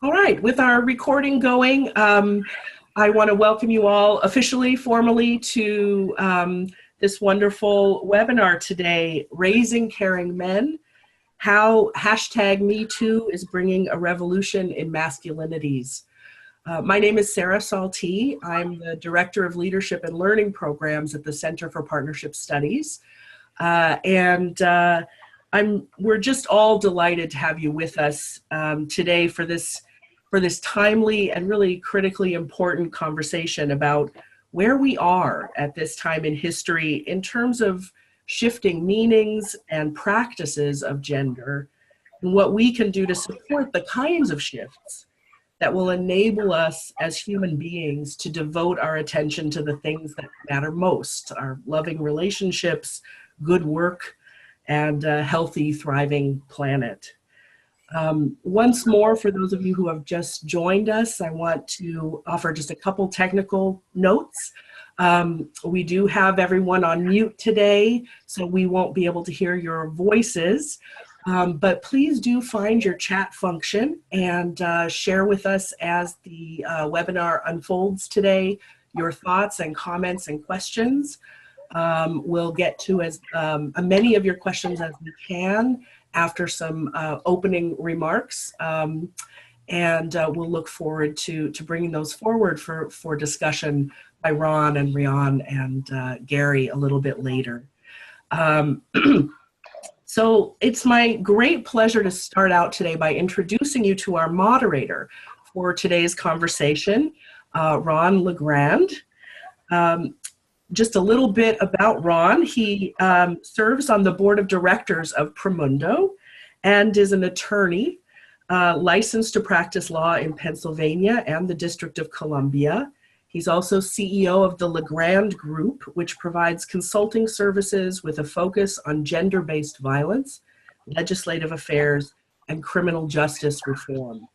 All right, with our recording going, I want to welcome you all officially, formally to this wonderful webinar today, Raising Caring Men, how #MeToo is bringing a revolution in masculinities. My name is Sarah Saltee. I'm the Director of Leadership and Learning Programs at the Center for Partnership Studies. We're just all delighted to have you with us today for this timely and really critically important conversation about where we are at this time in history in terms of shifting meanings and practices of gender, and what we can do to support the kinds of shifts that will enable us as human beings to devote our attention to the things that matter most, our loving relationships, good work, and a healthy, thriving planet. Once more, for those of you who have just joined us, I want to offer just a couple technical notes. We do have everyone on mute today, so we won't be able to hear your voices. But please do find your chat function and share with us as the webinar unfolds today, your thoughts and comments and questions. We'll get to as many of your questions as we can after some opening remarks, and we'll look forward to bringing those forward for discussion by Ron and Riane and Gary a little bit later. So it's my great pleasure to start out today by introducing you to our moderator for today's conversation, Ron LeGrand. Just a little bit about Ron. He serves on the board of directors of Promundo and is an attorney licensed to practice law in Pennsylvania and the District of Columbia. He's also CEO of the LeGrand Group, which provides consulting services with a focus on gender-based violence, legislative affairs, and criminal justice reform.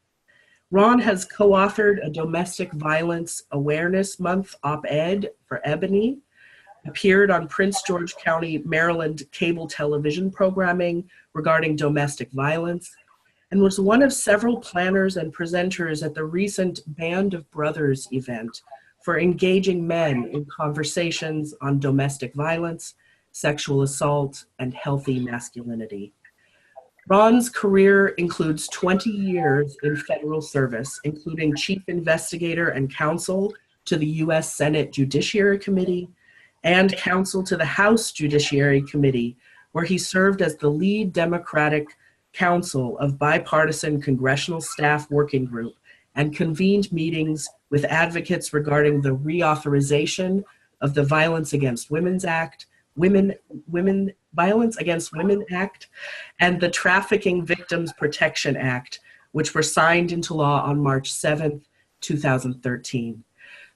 Ron has co-authored a Domestic Violence Awareness Month op-ed for Ebony, appeared on Prince George County, Maryland cable television programming regarding domestic violence, and was one of several planners and presenters at the recent Band of Brothers event for engaging men in conversations on domestic violence, sexual assault, and healthy masculinity. Ron's career includes 20 years in federal service, including chief investigator and counsel to the U.S. Senate Judiciary Committee and counsel to the House Judiciary Committee, where he served as the lead Democratic counsel of bipartisan congressional staff working group and convened meetings with advocates regarding the reauthorization of the Violence Against Women's Act, Violence Against Women Act, and the Trafficking Victims Protection Act, which were signed into law on March 7th, 2013.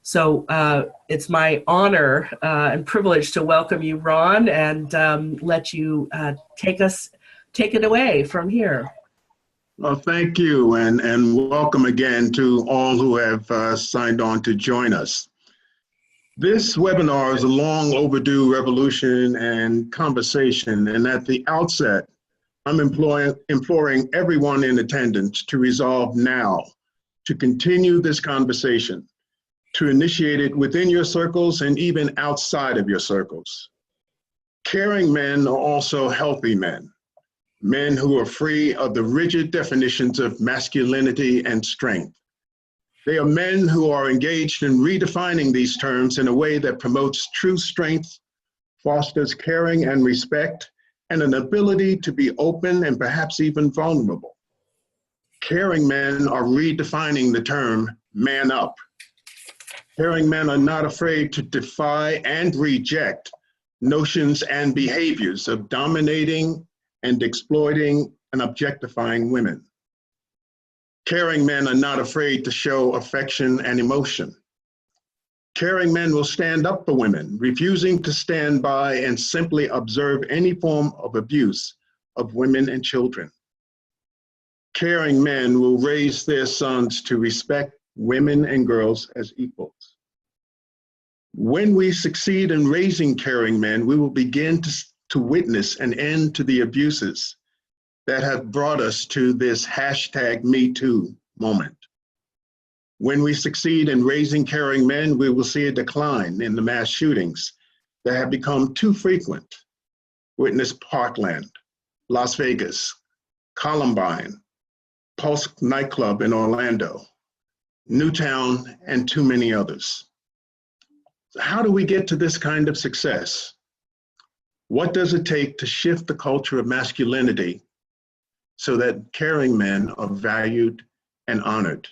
So it's my honor and privilege to welcome you, Ron, and let you take it away from here. Well, thank you, and welcome again to all who have signed on to join us. This webinar is a long overdue revolution and conversation, and at the outset, I'm imploring everyone in attendance to resolve now to continue this conversation, to initiate it within your circles and even outside of your circles. Caring men are also healthy men, men who are free of the rigid definitions of masculinity and strength. They are men who are engaged in redefining these terms in a way that promotes true strength, fosters caring and respect, and an ability to be open and perhaps even vulnerable. Caring men are redefining the term man up. Caring men are not afraid to defy and reject notions and behaviors of dominating and exploiting and objectifying women. Caring men are not afraid to show affection and emotion. Caring men will stand up for women, refusing to stand by and simply observe any form of abuse of women and children. Caring men will raise their sons to respect women and girls as equals. When we succeed in raising caring men, we will begin to witness an end to the abuses that have brought us to this #MeToo moment. When we succeed in raising caring men, we will see a decline in the mass shootings that have become too frequent. Witness Parkland, Las Vegas, Columbine, Pulse nightclub in Orlando, Newtown, and too many others. So how do we get to this kind of success? What does it take to shift the culture of masculinity so that caring men are valued and honored?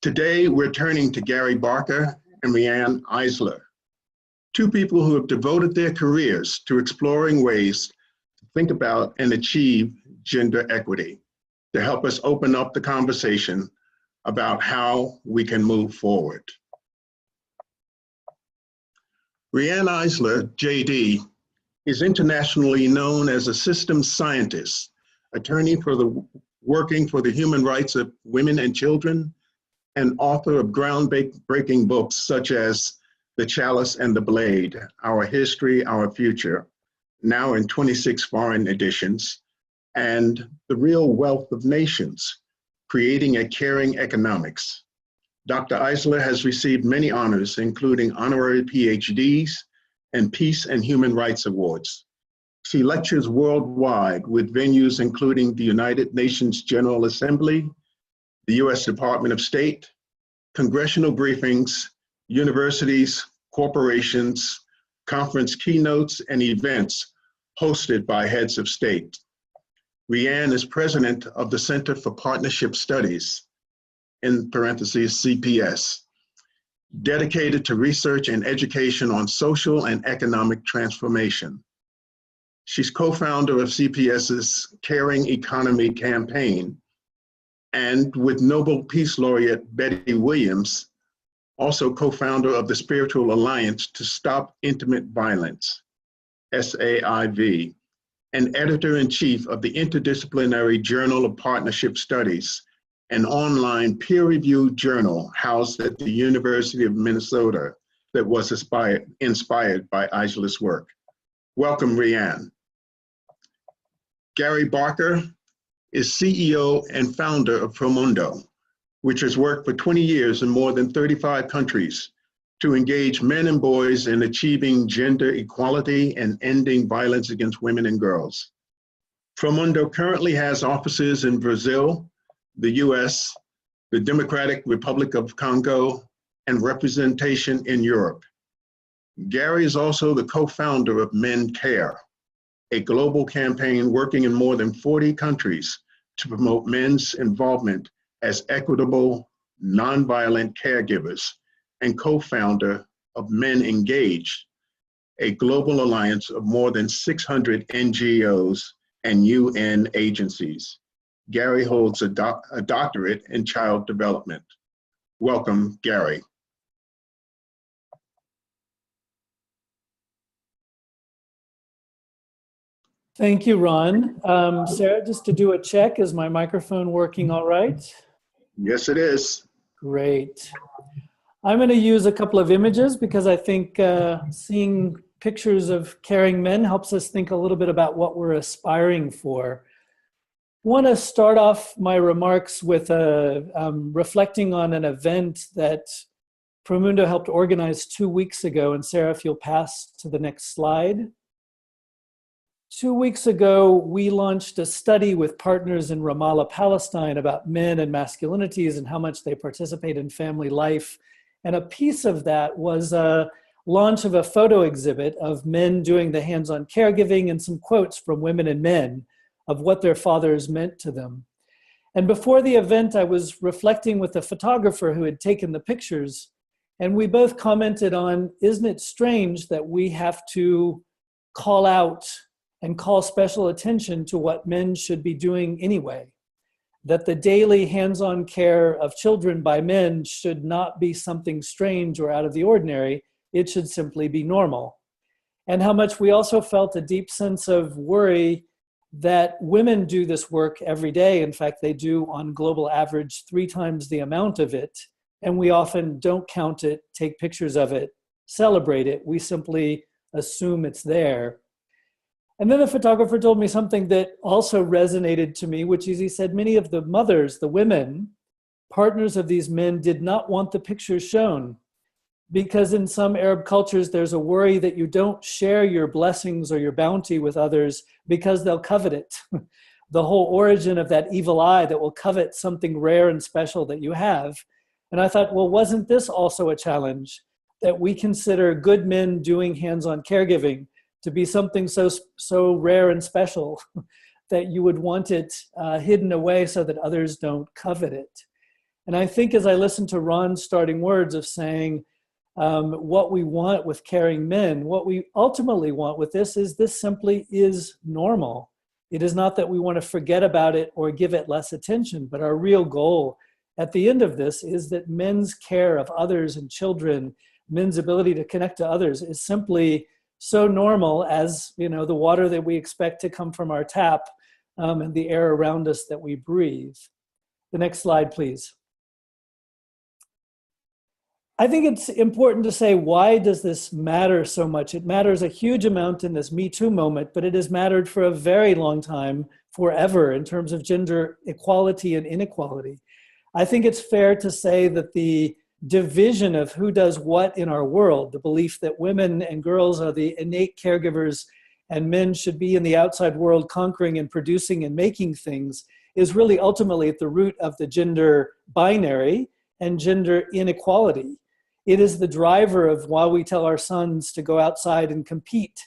Today, we're turning to Gary Barker and Riane Eisler, two people who have devoted their careers to exploring ways to think about and achieve gender equity, to help us open up the conversation about how we can move forward. Riane Eisler, JD, is internationally known as a systems scientist, attorney working for the human rights of women and children, and author of groundbreaking books such as The Chalice and the Blade, Our History, Our Future, now in 26 foreign editions, and The Real Wealth of Nations, Creating a Caring Economics. Dr. Eisler has received many honors, including honorary PhDs and Peace and Human Rights Awards. She lectures worldwide with venues including the United Nations General Assembly, the US Department of State, congressional briefings, universities, corporations, conference keynotes, and events hosted by heads of state. Riane is president of the Center for Partnership Studies, in parentheses, CPS, dedicated to research and education on social and economic transformation. She's co-founder of CPS's Caring Economy campaign, and with Nobel Peace Laureate Betty Williams, also co-founder of the Spiritual Alliance to Stop Intimate Violence, SAIV, and editor-in-chief of the Interdisciplinary Journal of Partnership Studies, an online peer-reviewed journal housed at the University of Minnesota that was inspired by Eisler's work. Welcome, Riane. Gary Barker is CEO and founder of Promundo, which has worked for 20 years in more than 35 countries to engage men and boys in achieving gender equality and ending violence against women and girls. Promundo currently has offices in Brazil, the US, the Democratic Republic of Congo, and representation in Europe. Gary is also the co-founder of Men Care, a global campaign working in more than 40 countries to promote men's involvement as equitable, nonviolent caregivers, and co-founder of Men Engaged, a global alliance of more than 600 NGOs and UN agencies. Gary holds a doctorate in child development. Welcome, Gary. Thank you, Ron. Sarah, just to do a check, is my microphone working all right? Yes, it is. Great. I'm going to use a couple of images because I think seeing pictures of caring men helps us think a little bit about what we're aspiring for. I want to start off my remarks with reflecting on an event that Promundo helped organize 2 weeks ago. And Sarah, if you'll pass to the next slide. 2 weeks ago, we launched a study with partners in Ramallah, Palestine about men and masculinities and how much they participate in family life. And a piece of that was a launch of a photo exhibit of men doing the hands-on caregiving and some quotes from women and men of what their fathers meant to them. And before the event, I was reflecting with a photographer who had taken the pictures, and we both commented on, isn't it strange that we have to call out and call special attention to what men should be doing anyway? That the daily hands-on care of children by men should not be something strange or out of the ordinary. It should simply be normal. And how much we also felt a deep sense of worry that women do this work every day. In fact, they do on global average 3 times the amount of it. And we often don't count it, take pictures of it, celebrate it. We simply assume it's there. And then the photographer told me something that also resonated to me, which is he said many of the mothers, the women, partners of these men did not want the pictures shown, because in some Arab cultures, there's a worry that you don't share your blessings or your bounty with others because they'll covet it. The whole origin of that evil eye that will covet something rare and special that you have. And I thought, well, wasn't this also a challenge, that we consider good men doing hands-on caregiving to be something so rare and special that you would want it hidden away so that others don't covet it? And I think as I listened to Ron's starting words of saying, what we want with caring men, what we ultimately want with this simply is normal. It is not that we want to forget about it or give it less attention, but our real goal at the end of this is that men's care of others and children, men's ability to connect to others is simply so normal as, the water that we expect to come from our tap and the air around us that we breathe. The next slide, please. I think it's important to say, why does this matter so much? It matters a huge amount in this Me Too moment, but it has mattered for a very long time, forever, in terms of gender equality and inequality. I think it's fair to say that the division of who does what in our world, the belief that women and girls are the innate caregivers and men should be in the outside world conquering and producing and making things, is really ultimately at the root of the gender binary and gender inequality. It is the driver of why we tell our sons to go outside and compete,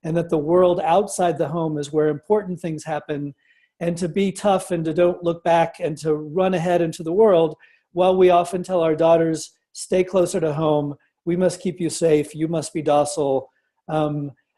and that the world outside the home is where important things happen, and to be tough and to don't look back and to run ahead into the world, while we often tell our daughters, stay closer to home, we must keep you safe, you must be docile.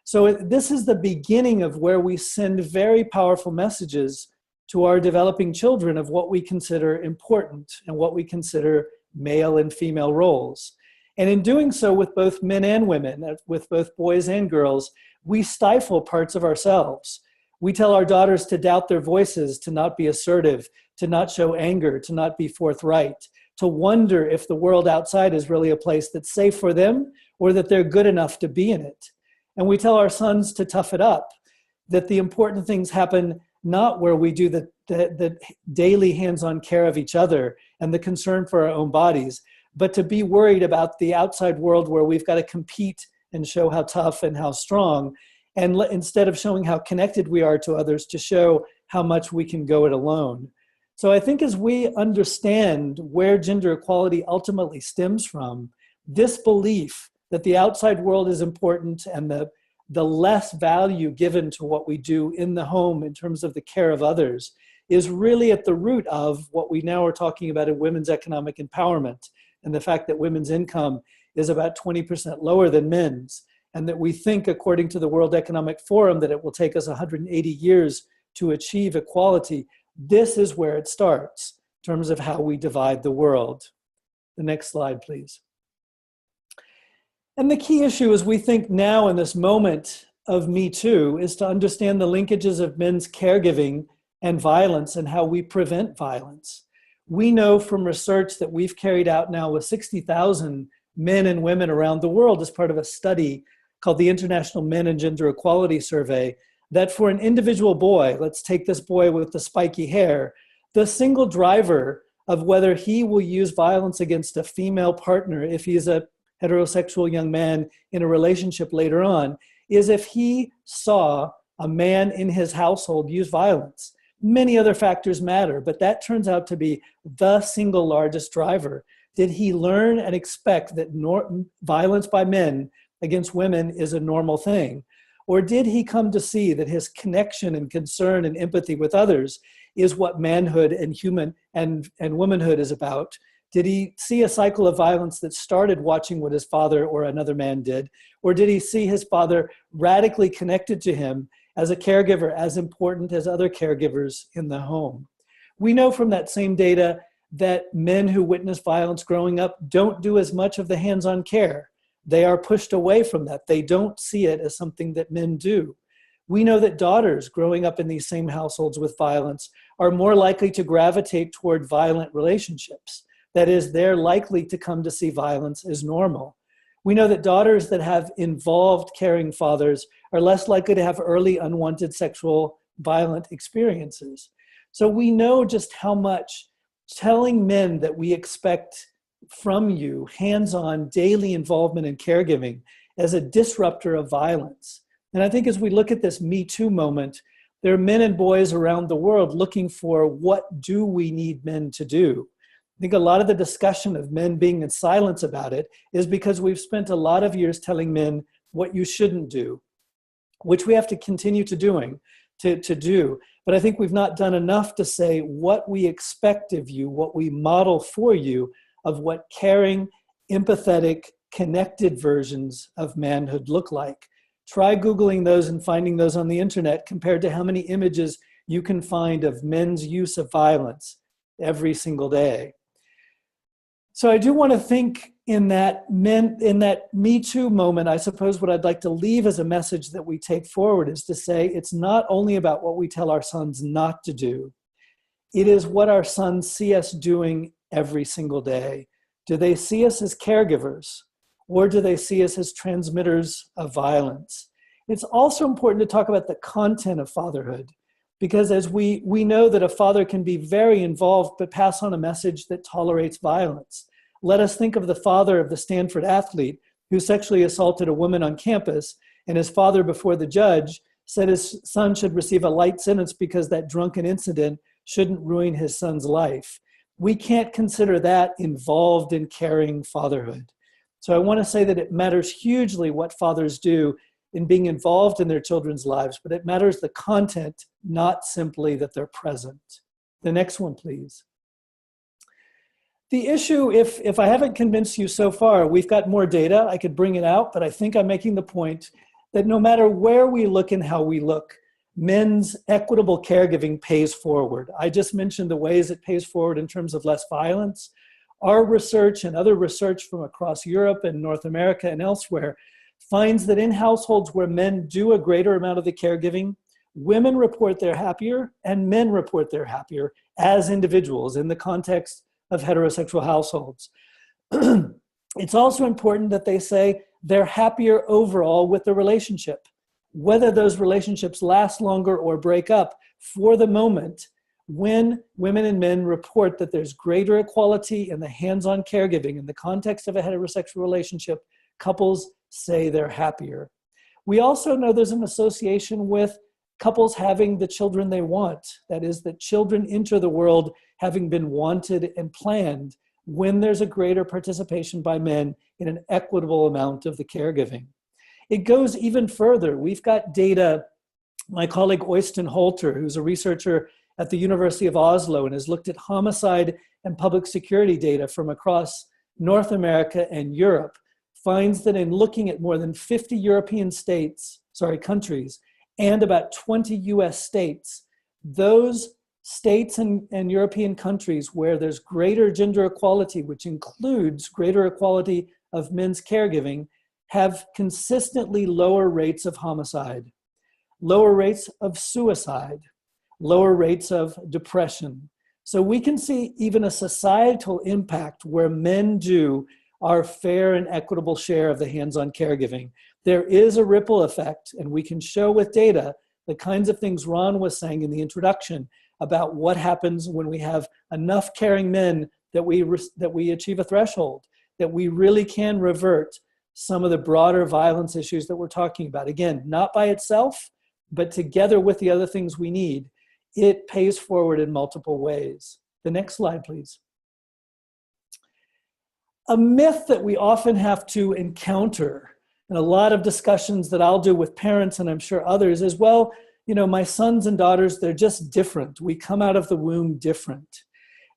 So this is the beginning of where we send very powerful messages to our developing children of what we consider important and what we consider male and female roles. And in doing so with both men and women, with both boys and girls, we stifle parts of ourselves. We tell our daughters to doubt their voices, to not be assertive, to not show anger, to not be forthright, to wonder if the world outside is really a place that's safe for them or that they're good enough to be in it. And we tell our sons to tough it up, that the important things happen not where we do the daily hands-on care of each other and the concern for our own bodies, but to be worried about the outside world where we've got to compete and show how tough and how strong, and instead of showing how connected we are to others, to show how much we can go it alone. So I think as we understand where gender equality ultimately stems from, this belief that the outside world is important and the less value given to what we do in the home in terms of the care of others is really at the root of what we now are talking about in women's economic empowerment, and the fact that women's income is about 20% lower than men's, and that we think, according to the World Economic Forum, that it will take us 180 years to achieve equality. This is where it starts in terms of how we divide the world. The next slide, please. And the key issue as we think now in this moment of Me Too is to understand the linkages of men's caregiving and violence and how we prevent violence. We know from research that we've carried out now with 60,000 men and women around the world as part of a study called the International Men and Gender Equality Survey, that for an individual boy, let's take this boy with the spiky hair, the single driver of whether he will use violence against a female partner if he's a heterosexual young man in a relationship later on, is if he saw a man in his household use violence. Many other factors matter, but that turns out to be the single largest driver. Did he learn and expect that violence by men against women is a normal thing? Or did he come to see that his connection and concern and empathy with others is what manhood and womanhood is about? Did he see a cycle of violence that started watching what his father or another man did? Or did he see his father radically connected to him as a caregiver, as important as other caregivers in the home? We know from that same data that men who witness violence growing up don't do as much of the hands-on care. They are pushed away from that. They don't see it as something that men do. We know that daughters growing up in these same households with violence are more likely to gravitate toward violent relationships. That is, they're likely to come to see violence as normal. We know that daughters that have involved caring fathers are less likely to have early unwanted sexual violent experiences. So we know just how much telling men that we expect from you hands-on daily involvement in caregiving as a disruptor of violence. And I think as we look at this Me Too moment, there are men and boys around the world looking for, what do we need men to do? I think a lot of the discussion of men being in silence about it is because we've spent a lot of years telling men what you shouldn't do, which we have to continue to do. But I think we've not done enough to say what we expect of you, what we model for you of what caring, empathetic, connected versions of manhood look like. Try Googling those and finding those on the internet compared to how many images you can find of men's use of violence every single day. So I do want to think in that Me Too moment, I suppose what I'd like to leave as a message that we take forward is to say it's not only about what we tell our sons not to do, it is what our sons see us doing every single day. Do they see us as caregivers, or do they see us as transmitters of violence? It's also important to talk about the content of fatherhood, because as we know that a father can be very involved but pass on a message that tolerates violence. Let us think of the father of the Stanford athlete who sexually assaulted a woman on campus, and his father before the judge said his son should receive a light sentence because that drunken incident shouldn't ruin his son's life. We can't consider that involved in caring fatherhood. So I want to say that it matters hugely what fathers do in being involved in their children's lives, but it matters the content, not simply that they're present. The next one, please. The issue, if I haven't convinced you so far, we've got more data, I could bring it out, but I think I'm making the point that no matter where we look and how we look, men's equitable caregiving pays forward. I just mentioned the ways it pays forward in terms of less violence. Our research and other research from across Europe and North America and elsewhere finds that in households where men do a greater amount of the caregiving, women report they're happier and men report they're happier as individuals in the context of heterosexual households. It's also important that they say they're happier overall with the relationship. Whether those relationships last longer or break up, for the moment, when women and men report that there's greater equality in the hands-on caregiving in the context of a heterosexual relationship, couples say they're happier. We also know there's an association with couples having the children they want. That is, that children enter the world having been wanted and planned when there's a greater participation by men in an equitable amount of the caregiving. It goes even further. We've got data, my colleague Øystein Holter, who's a researcher at the University of Oslo and has looked at homicide and public security data from across North America and Europe, finds that in looking at more than 50 European countries, and about 20 US states, those states and European countries where there's greater gender equality, which includes greater equality of men's caregiving, have consistently lower rates of homicide, lower rates of suicide, lower rates of depression. So we can see even a societal impact where men do our fair and equitable share of the hands-on caregiving. There is a ripple effect, and we can show with data the kinds of things Ron was saying in the introduction about what happens when we have enough caring men that we achieve a threshold, that we really can revert some of the broader violence issues that we're talking about. Again, not by itself, but together with the other things we need, it pays forward in multiple ways. The next slide, please. A myth that we often have to encounter in a lot of discussions that I'll do with parents, and I'm sure others as well, my sons and daughters, they're just different. We come out of the womb different.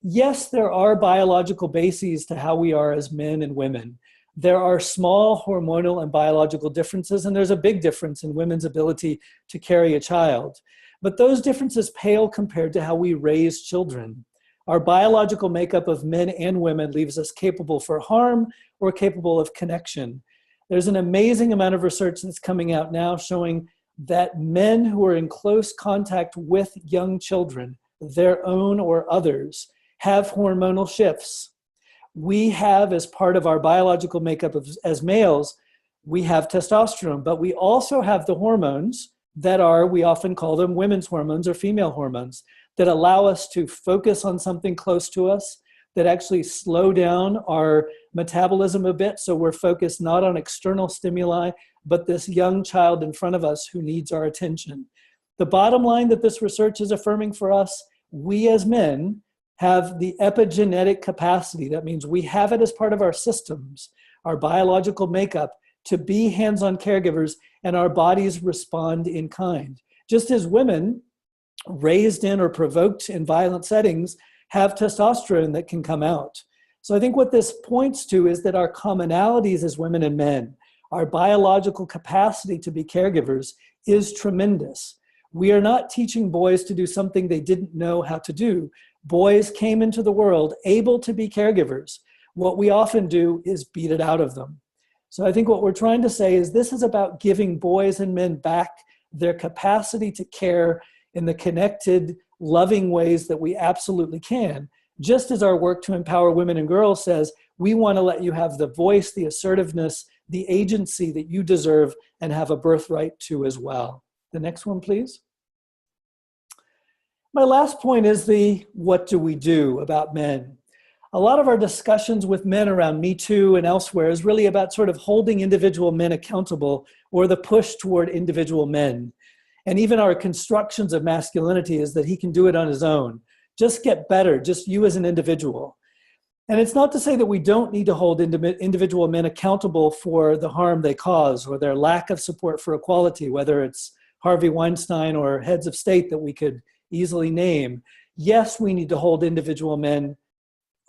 Yes, there are biological bases to how we are as men and women. There are small hormonal and biological differences, and there's a big difference in women's ability to carry a child. But those differences pale compared to how we raise children. Our biological makeup of men and women leaves us capable for harm or capable of connection. There's an amazing amount of research that's coming out now showing that men who are in close contact with young children, their own or others, have hormonal shifts. We have, as part of our biological makeup as males, we have testosterone, but we also have the hormones that are, we often call them women's hormones or female hormones. that allow us to focus on something close to us, that actually slow down our metabolism a bit so we're focused not on external stimuli, but this young child in front of us who needs our attention. The bottom line that this research is affirming for us, we as men have the epigenetic capacity. That means we have it as part of our systems, our biological makeup, to be hands-on caregivers, and our bodies respond in kind. Just as women raised in or provoked in violent settings have testosterone that can come out. So I think what this points to is that our commonalities as women and men, our biological capacity to be caregivers is tremendous. We are not teaching boys to do something they didn't know how to do. Boys came into the world able to be caregivers. What we often do is beat it out of them. So I think what we're trying to say is this is about giving boys and men back their capacity to care in the connected, loving ways that we absolutely can. Just as our work to empower women and girls says, we want to let you have the voice, the assertiveness, the agency that you deserve and have a birthright to as well. The next one, please. My last point is the what do we do about men? A lot of our discussions with men around Me Too and elsewhere is really about sort of holding individual men accountable or the push toward individual men. And even our constructions of masculinity is that he can do it on his own. Just get better, just you as an individual. And it's not to say that we don't need to hold individual men accountable for the harm they cause or their lack of support for equality, whether it's Harvey Weinstein or heads of state that we could easily name. Yes, we need to hold individual men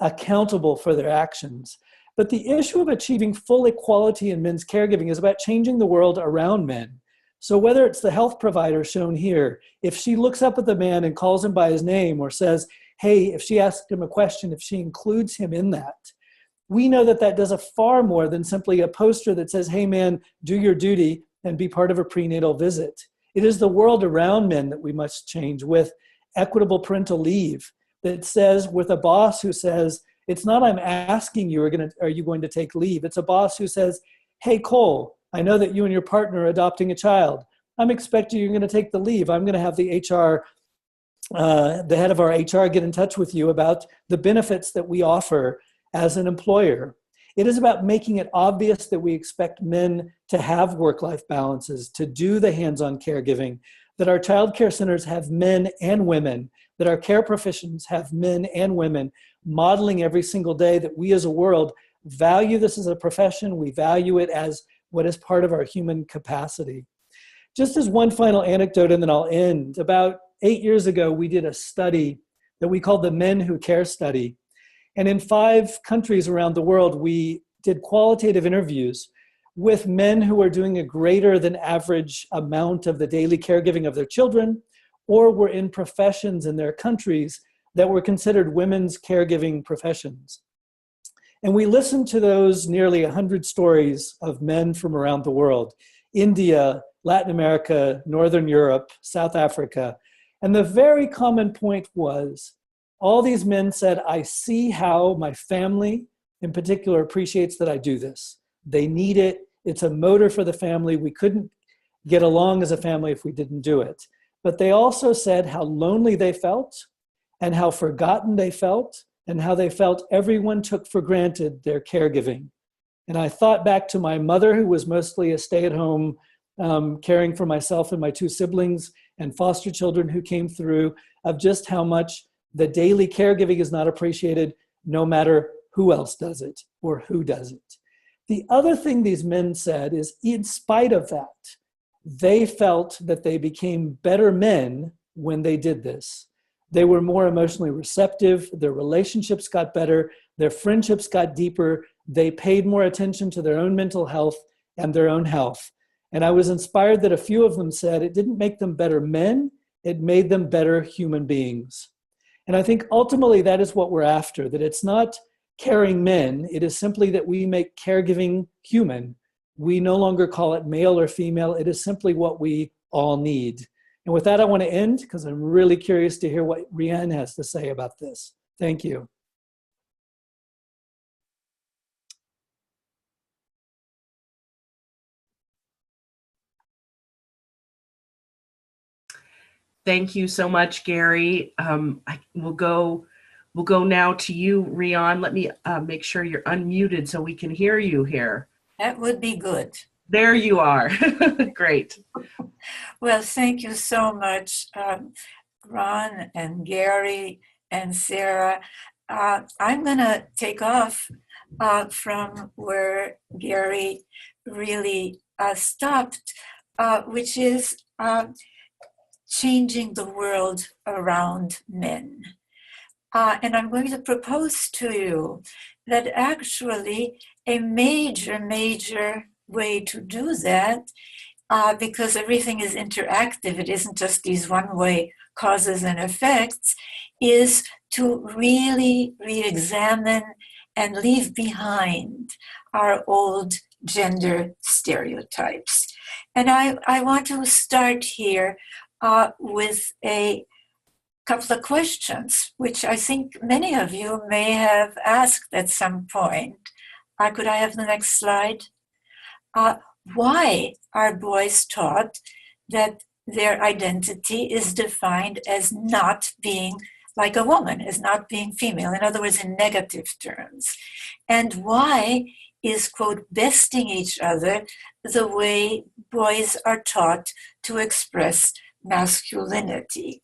accountable for their actions. But the issue of achieving full equality in men's caregiving is about changing the world around men. So whether it's the health provider shown here, if she looks up at the man and calls him by his name or says, hey, if she asks him a question, if she includes him in that, we know that that does a far more than simply a poster that says, hey man, do your duty and be part of a prenatal visit. It is the world around men that we must change with equitable parental leave that says, with a boss who says, it's not I'm asking you, are you going to take leave? It's a boss who says, hey Cole, I know that you and your partner are adopting a child. I'm expecting you're going to take the leave. I'm going to have the head of our HR get in touch with you about the benefits that we offer as an employer. It is about making it obvious that we expect men to have work-life balances, to do the hands-on caregiving, that our child care centers have men and women, that our care professions have men and women, modeling every single day that we as a world value this as a profession, we value it as what is part of our human capacity. Just as one final anecdote, and then I'll end. About 8 years ago, we did a study that we called the Men Who Care Study. And in 5 countries around the world, we did qualitative interviews with men who are doing a greater than average amount of the daily caregiving of their children, or were in professions in their countries that were considered women's caregiving professions. And we listened to those nearly 100 stories of men from around the world, India, Latin America, Northern Europe, South Africa. And the very common point was, all these men said, I see how my family in particular appreciates that I do this. They need it. It's a motor for the family. We couldn't get along as a family if we didn't do it. But they also said how lonely they felt and how forgotten they felt and how they felt everyone took for granted their caregiving. And I thought back to my mother, who was mostly a stay-at-home caring for myself and my 2 siblings and foster children who came through, of just how much the daily caregiving is not appreciated no matter who else does it or who does it. The other thing these men said is, in spite of that, they felt that they became better men when they did this. They were more emotionally receptive, their relationships got better, their friendships got deeper, they paid more attention to their own mental health and their own health. And I was inspired that a few of them said it didn't make them better men, it made them better human beings. And I think ultimately that is what we're after, that it's not caring men, it is simply that we make caregiving human. We no longer call it male or female, it is simply what we all need. And with that, I want to end because I'm really curious to hear what Riane has to say about this. Thank you. Thank you so much, Gary. We'll go now to you, Riane. Let me make sure you're unmuted so we can hear you here. That would be good. There you are. Great. Well, thank you so much, Ron and Gary and Sarah. I'm going to take off from where Gary really stopped, which is changing the world around men. And I'm going to propose to you that actually a major way to do that, because everything is interactive, it isn't just these one-way causes and effects, is to really re-examine and leave behind our old gender stereotypes. And I want to start here with a couple of questions, which I think many of you may have asked at some point. Could I have the next slide? Why are boys taught that their identity is defined as not being like a woman, as not being female, in other words, in negative terms? And why is, quote, besting each other the way boys are taught to express masculinity?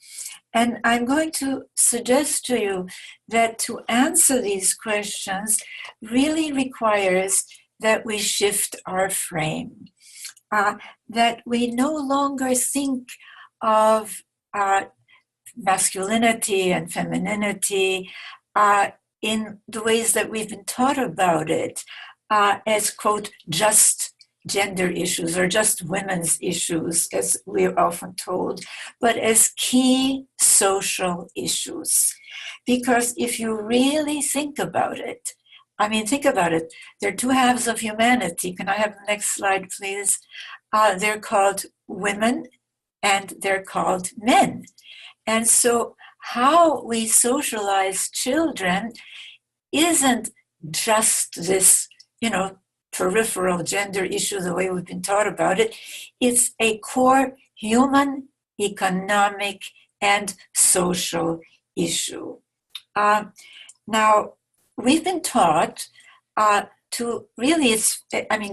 And I'm going to suggest to you that to answer these questions really requires that we shift our frame, that we no longer think of masculinity and femininity in the ways that we've been taught about it as, quote, just gender issues or just women's issues, as we're often told, but as key social issues. Because if you really think about it, there are two halves of humanity. Can I have the next slide, please? They're called women and they're called men. And so how we socialize children isn't just this, peripheral gender issue the way we've been taught about it. It's a core human, economic, and social issue. Now, we've been taught to really,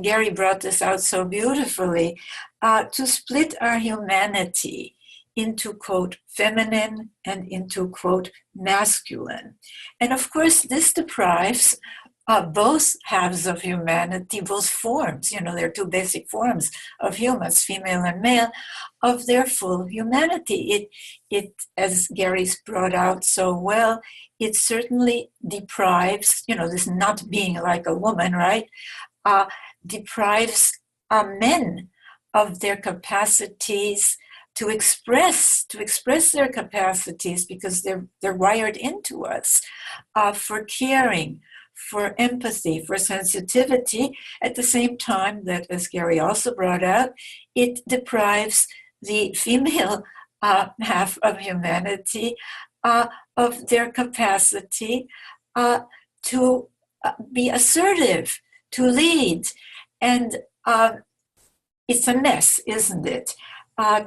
Gary brought this out so beautifully, to split our humanity into, quote, feminine and into, quote, masculine. And of course, this deprives both halves of humanity, both forms, there are two basic forms of humans, female and male, of their full humanity. It, as Gary's brought out so well, it certainly deprives, this not being like a woman, right? Deprives men of their capacities to express their capacities, because they're wired into us for caring, for empathy, for sensitivity, at the same time that, as Gary also brought out, it deprives the female half of humanity of their capacity to be assertive, to lead. And it's a mess, isn't it,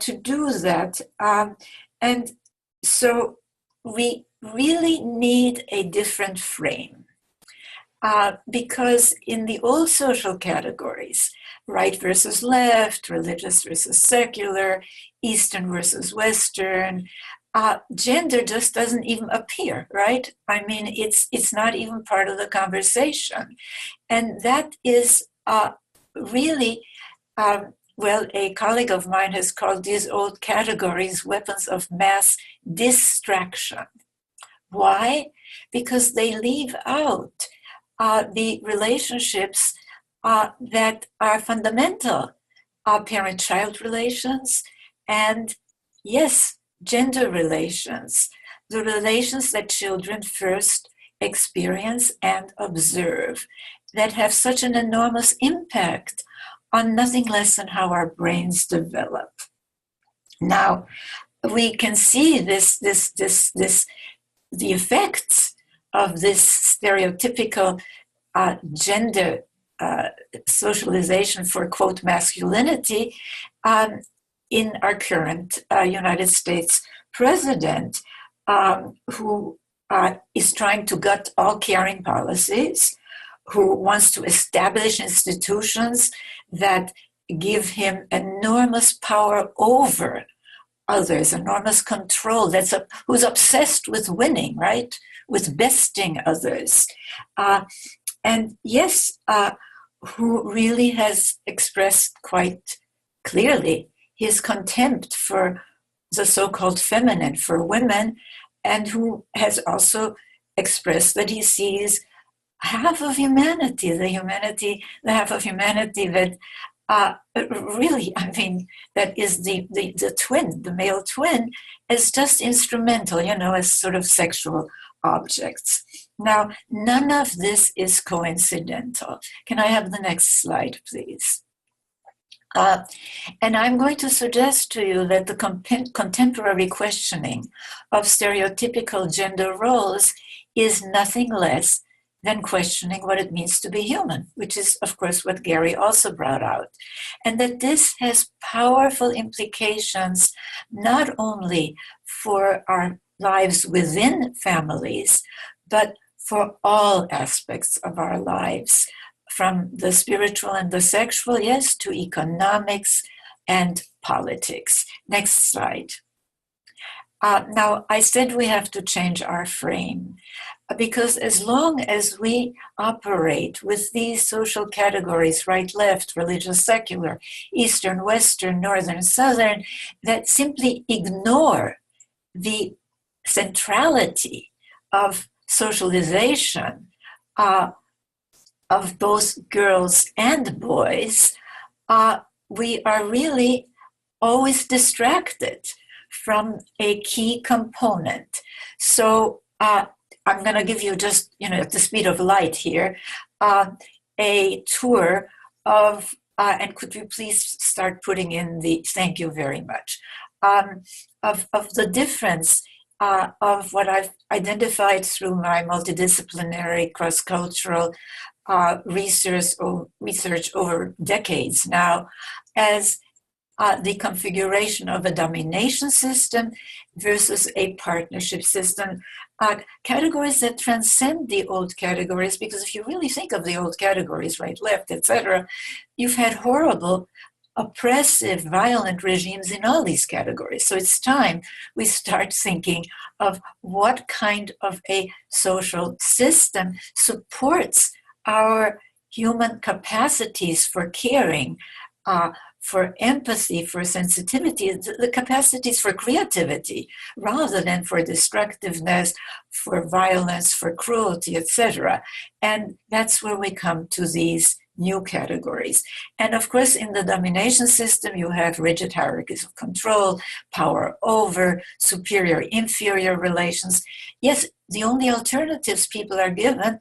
to do that? And so we really need a different frame. Because in the old social categories, right versus left, religious versus secular, Eastern versus Western, gender just doesn't even appear, right? It's not even part of the conversation. And that is really, a colleague of mine has called these old categories weapons of mass distraction. Why? Because they leave out the relationships that are fundamental, parent-child relations, and yes, gender relations, the relations that children first experience and observe, that have such an enormous impact on nothing less than how our brains develop. Now, we can see the effects of this stereotypical gender socialization for, quote, masculinity in our current United States president who is trying to gut all caring policies, who wants to establish institutions that give him enormous power over others, enormous control, who's obsessed with winning, right? With besting others. And yes, who really has expressed quite clearly his contempt for the so-called feminine, for women, and who has also expressed that he sees half of humanity, the half of humanity that really, I mean, that is the twin, the male twin, is just instrumental, as sort of sexual objects. Now, none of this is coincidental. Can I have the next slide, please? And I'm going to suggest to you that the contemporary questioning of stereotypical gender roles is nothing less than questioning what it means to be human, which is, of course, what Gary also brought out. And that this has powerful implications not only for our lives within families, but for all aspects of our lives, from the spiritual and the sexual, yes, to economics and politics. Next slide. Now, I said we have to change our frame, because as long as we operate with these social categories, right, left, religious, secular, Eastern, Western, Northern, Southern, that simply ignore the centrality of socialization of both girls and boys, we are really always distracted from a key component. So I'm going to give you just, at the speed of light here, a tour of, and could you please start putting in thank you very much, of the difference of what I've identified through my multidisciplinary, cross-cultural research over decades now as the configuration of a domination system versus a partnership system. Categories that transcend the old categories, because if you really think of the old categories, right, left, etc., you've had horrible, oppressive, violent regimes in all these categories. So it's time we start thinking of what kind of a social system supports our human capacities for caring, for empathy, for sensitivity, the capacities for creativity, rather than for destructiveness, for violence, for cruelty, etc. And that's where we come to these new categories. And of course, in the domination system, you have rigid hierarchies of control, power over, superior-inferior relations. Yes, the only alternatives people are given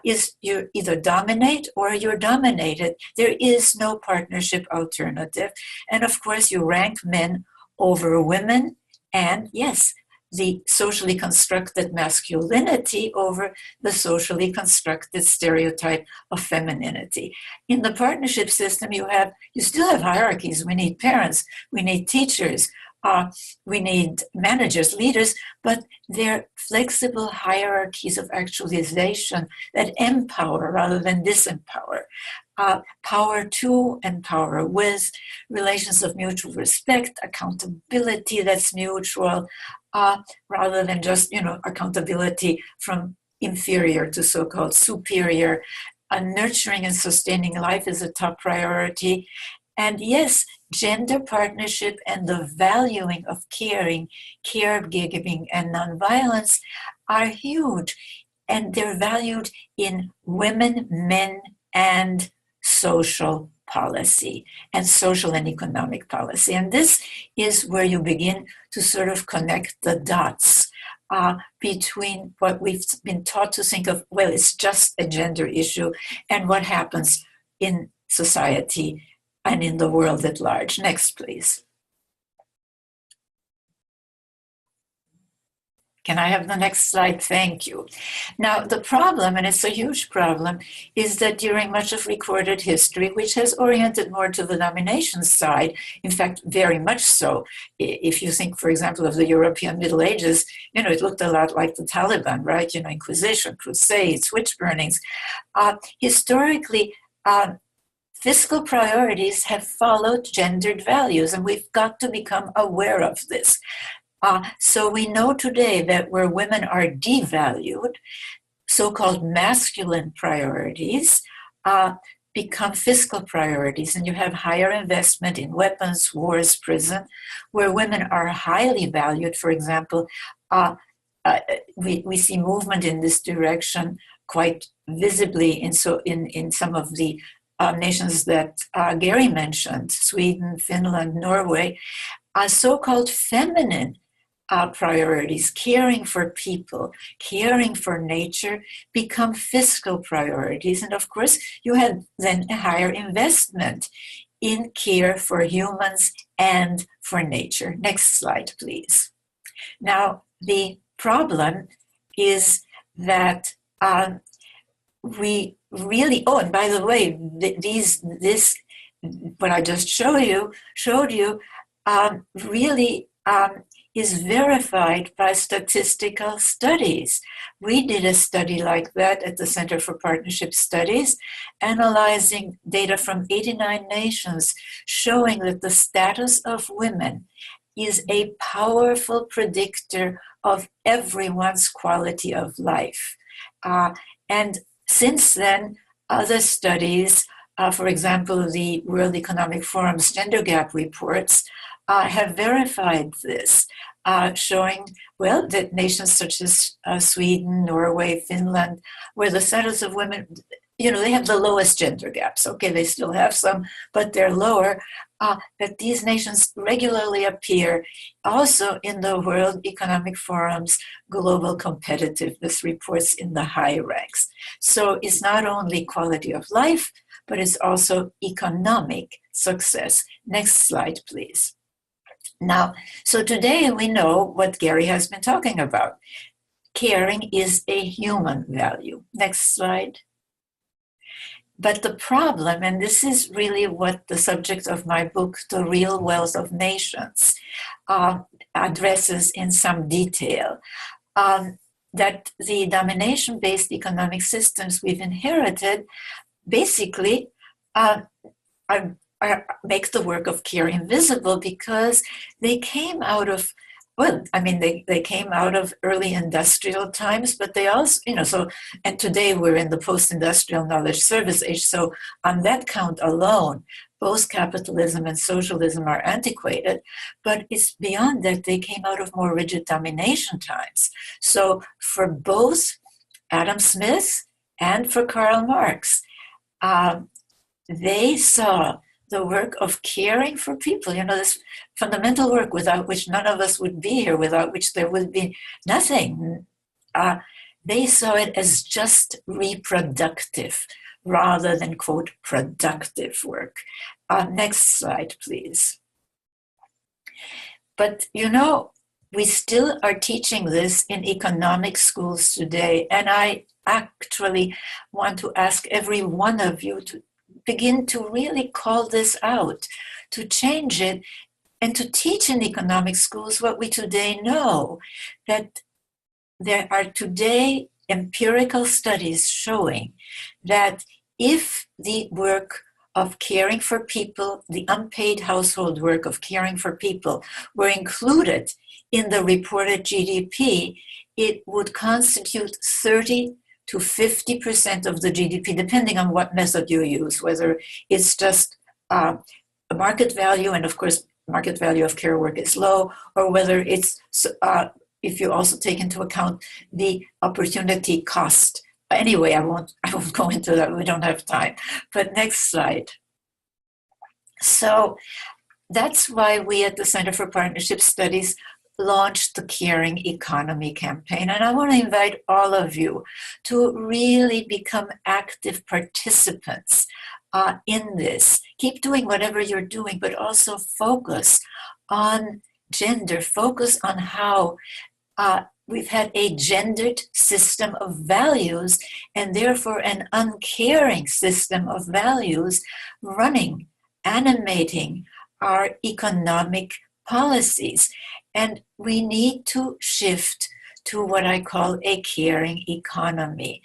is you either dominate or you're dominated. There is no partnership alternative. And of course, you rank men over women, and yes, the socially constructed masculinity over the socially constructed stereotype of femininity. In the partnership system, you still have hierarchies. We need parents, we need teachers, we need managers, leaders, but they're flexible hierarchies of actualization that empower rather than disempower. Power to and power with, relations of mutual respect, accountability that's mutual, rather than just, accountability from inferior to so-called superior. Nurturing and sustaining life is a top priority. And yes, gender partnership and the valuing of caring, caregiving, and nonviolence are huge. And they're valued in women, men, and social policy, and social and economic policy. And this is where you begin to sort of connect the dots between what we've been taught to think of, well, it's just a gender issue, and what happens in society and in the world at large. Next, please. Can I have the next slide? Thank you. Now, the problem, and it's a huge problem, is that during much of recorded history, which has oriented more to the domination side, in fact, very much so. If you think, for example, of the European Middle Ages, it looked a lot like the Taliban, right? Inquisition, crusades, witch burnings. Historically, fiscal priorities have followed gendered values, and we've got to become aware of this. So we know today that where women are devalued, so-called masculine priorities become fiscal priorities, and you have higher investment in weapons, wars, prison. Where women are highly valued, for example, we see movement in this direction quite visibly in some of the nations that Gary mentioned, Sweden, Finland, Norway, so-called feminine priorities, caring for people, caring for nature, become fiscal priorities. And of course, you have then a higher investment in care for humans and for nature. Next slide, please. Now, the problem is that we really, and by the way, this what I just showed you really is verified by statistical studies. We did a study like that at the Center for Partnership Studies, analyzing data from 89 nations, showing that the status of women is a powerful predictor of everyone's quality of life. And since then, other studies, for example, the World Economic Forum's gender gap reports, have verified this, showing, that nations such as Sweden, Norway, Finland, where the status of women, they have the lowest gender gaps. Okay, they still have some, but they're lower. That these nations regularly appear also in the World Economic Forum's global competitiveness reports in the high ranks. So it's not only quality of life, but it's also economic success. Next slide, please. Now, so today we know what Gary has been talking about. Caring is a human value. Next slide. But the problem, and this is really what the subject of my book, The Real Wealth of Nations, addresses in some detail, that the domination-based economic systems we've inherited basically make the work of care invisible, because they came out of, they came out of early industrial times, but they also, and today we're in the post-industrial knowledge service age, so on that count alone, both capitalism and socialism are antiquated, but it's beyond that. They came out of more rigid domination times. So for both Adam Smith and for Karl Marx, they saw the work of caring for people, this fundamental work without which none of us would be here, without which there would be nothing. They saw it as just reproductive rather than, quote, productive work. Next slide, please. But, we still are teaching this in economic schools today, and I actually want to ask every one of you to begin to really call this out, to change it, and to teach in economic schools what we today know, that there are today empirical studies showing that if the work of caring for people, the unpaid household work of caring for people, were included in the reported GDP, it would constitute 30 to 50% of the GDP, depending on what method you use, whether it's just a market value, and of course, market value of care work is low, or whether it's, if you also take into account the opportunity cost. Anyway, I won't go into that, we don't have time. But next slide. So that's why we at the Center for Partnership Studies launched the Caring Economy campaign. And I want to invite all of you to really become active participants in this. Keep doing whatever you're doing, but also focus on gender, focus on how we've had a gendered system of values and therefore an uncaring system of values running, animating our economic policies. And we need to shift to what I call a caring economy.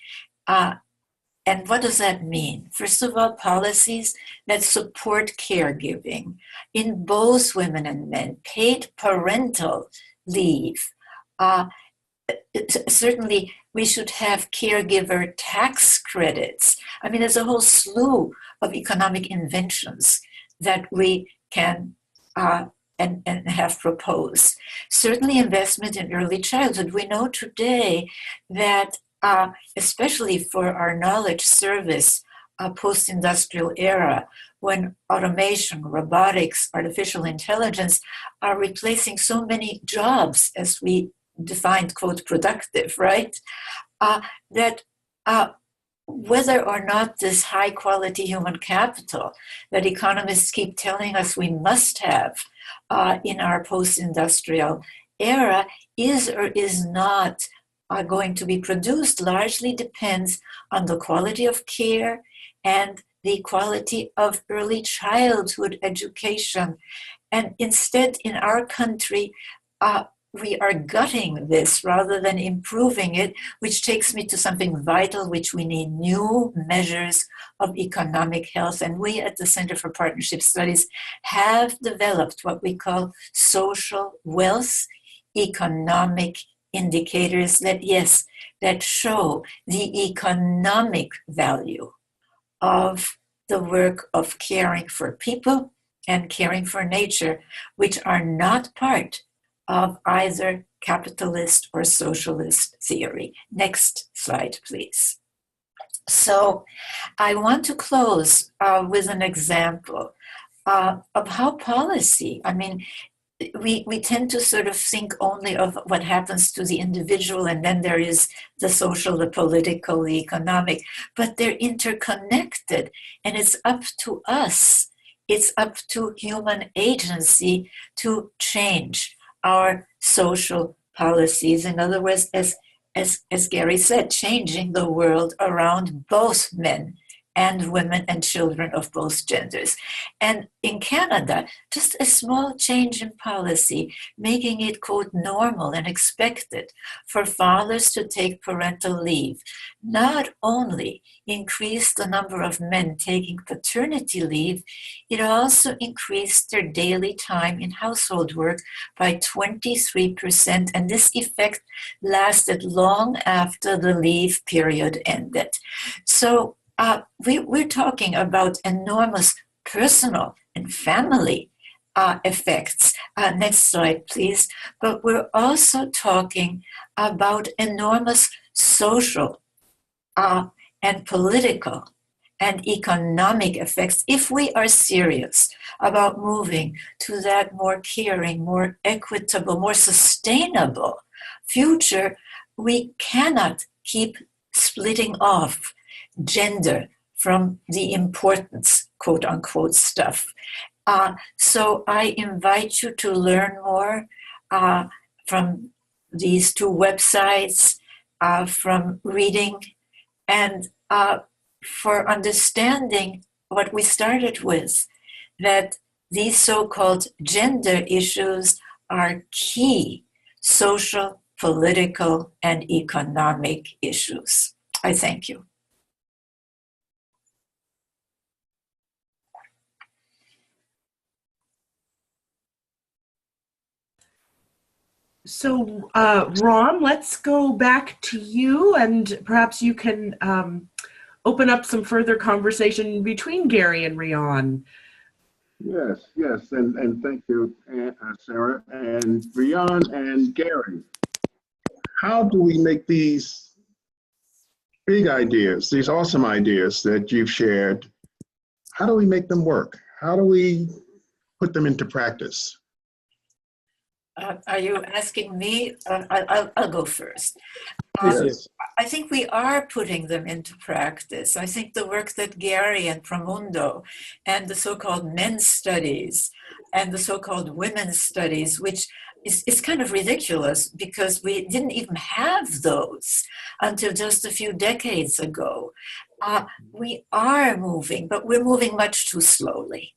And what does that mean? First of all, policies that support caregiving in both women and men, paid parental leave. Certainly, we should have caregiver tax credits. I mean, there's a whole slew of economic inventions that we can and have proposed. Certainly, investment in early childhood. We know today that especially for our knowledge service post-industrial era, when automation, robotics, artificial intelligence are replacing so many jobs as we defined, quote, productive, right? That whether or not this high quality human capital that economists keep telling us we must have in our post-industrial era is or is not going to be produced largely depends on the quality of care and the quality of early childhood education. And instead, in our country, we are gutting this rather than improving it, which takes me to something vital, which we need new measures of economic health. And we at the Center for Partnership Studies have developed what we call social wealth economic indicators that, yes, that show the economic value of the work of caring for people and caring for nature, which are not part of either capitalist or socialist theory. Next slide, please. So I want to close with an example of how policy, I mean, we tend to sort of think only of what happens to the individual, and then there is the social, the political, the economic, but they're interconnected, and it's up to us, it's up to human agency to change our social policies. In other words, as Gary said, changing the world around both men and women and children of both genders. And in Canada, just a small change in policy, making it, quote, normal and expected for fathers to take parental leave, not only increased the number of men taking paternity leave, it also increased their daily time in household work by 23%. And this effect lasted long after the leave period ended. So we're talking about enormous personal and family effects. Next slide, please. But we're also talking about enormous social and political and economic effects if we are serious about moving to that more caring, more equitable, more sustainable future. We cannot keep splitting off gender from the importance, quote unquote, stuff. So I invite you to learn more from these two websites, from reading, and for understanding what we started with, that these so-called gender issues are key social, political, and economic issues. I thank you. So, Ron, let's go back to you, and perhaps you can open up some further conversation between Gary and Riane. Yes, and thank you, Sarah, and Riane and Gary. How do we make these big ideas, these awesome ideas that you've shared, how do we make them work? How do we put them into practice? Are you asking me? I'll go first. Yes. I think we are putting them into practice. I think the work that Gary and Promundo and the so-called men's studies and the so-called women's studies, which it's kind of ridiculous because we didn't even have those until just a few decades ago. We are moving, but we're moving much too slowly.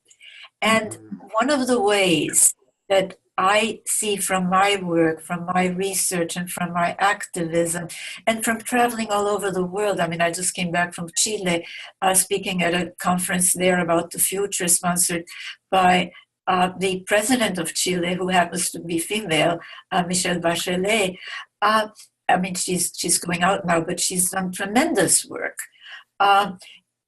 And one of the ways that I see from my work, from my research, and from my activism, and from traveling all over the world. I mean, I just came back from Chile, speaking at a conference there about the future, sponsored by the president of Chile, who happens to be female, Michelle Bachelet. I mean, she's going out now, but she's done tremendous work.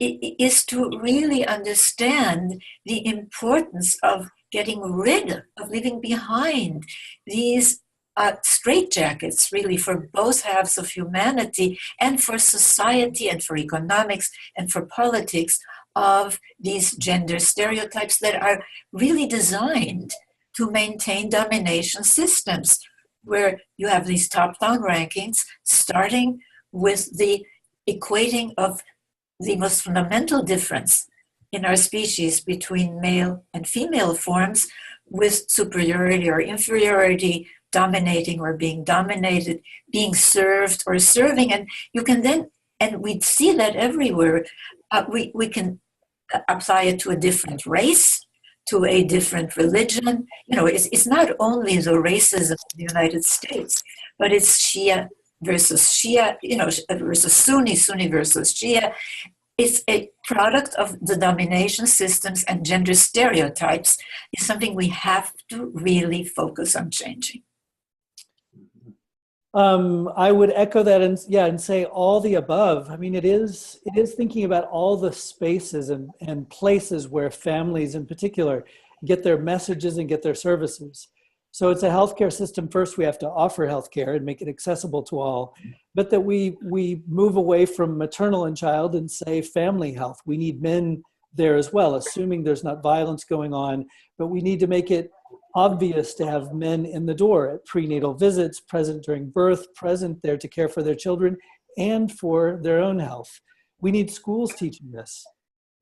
Is to really understand the importance of getting rid of, leaving behind these straitjackets, really, for both halves of humanity and for society and for economics and for politics, of these gender stereotypes that are really designed to maintain domination systems, where you have these top-down rankings, starting with the equating of the most fundamental difference in our species between male and female forms with superiority or inferiority, dominating or being dominated, being served or serving. And you can then, and we see that everywhere, we can apply it to a different race, to a different religion. You know, it's not only the racism of the United States, but it's Shia versus Shia, you know, versus Sunni, Sunni versus Shia. It's a product of the domination systems, and gender stereotypes is something we have to really focus on changing. I would echo that and say all the above. I mean, it is thinking about all the spaces and places where families in particular get their messages and get their services. So it's a healthcare system. First, we have to offer healthcare and make it accessible to all, but that we move away from maternal and child and say family health. We need men there as well, assuming there's not violence going on, but we need to make it obvious to have men in the door at prenatal visits, present during birth, present there to care for their children and for their own health. We need schools teaching this.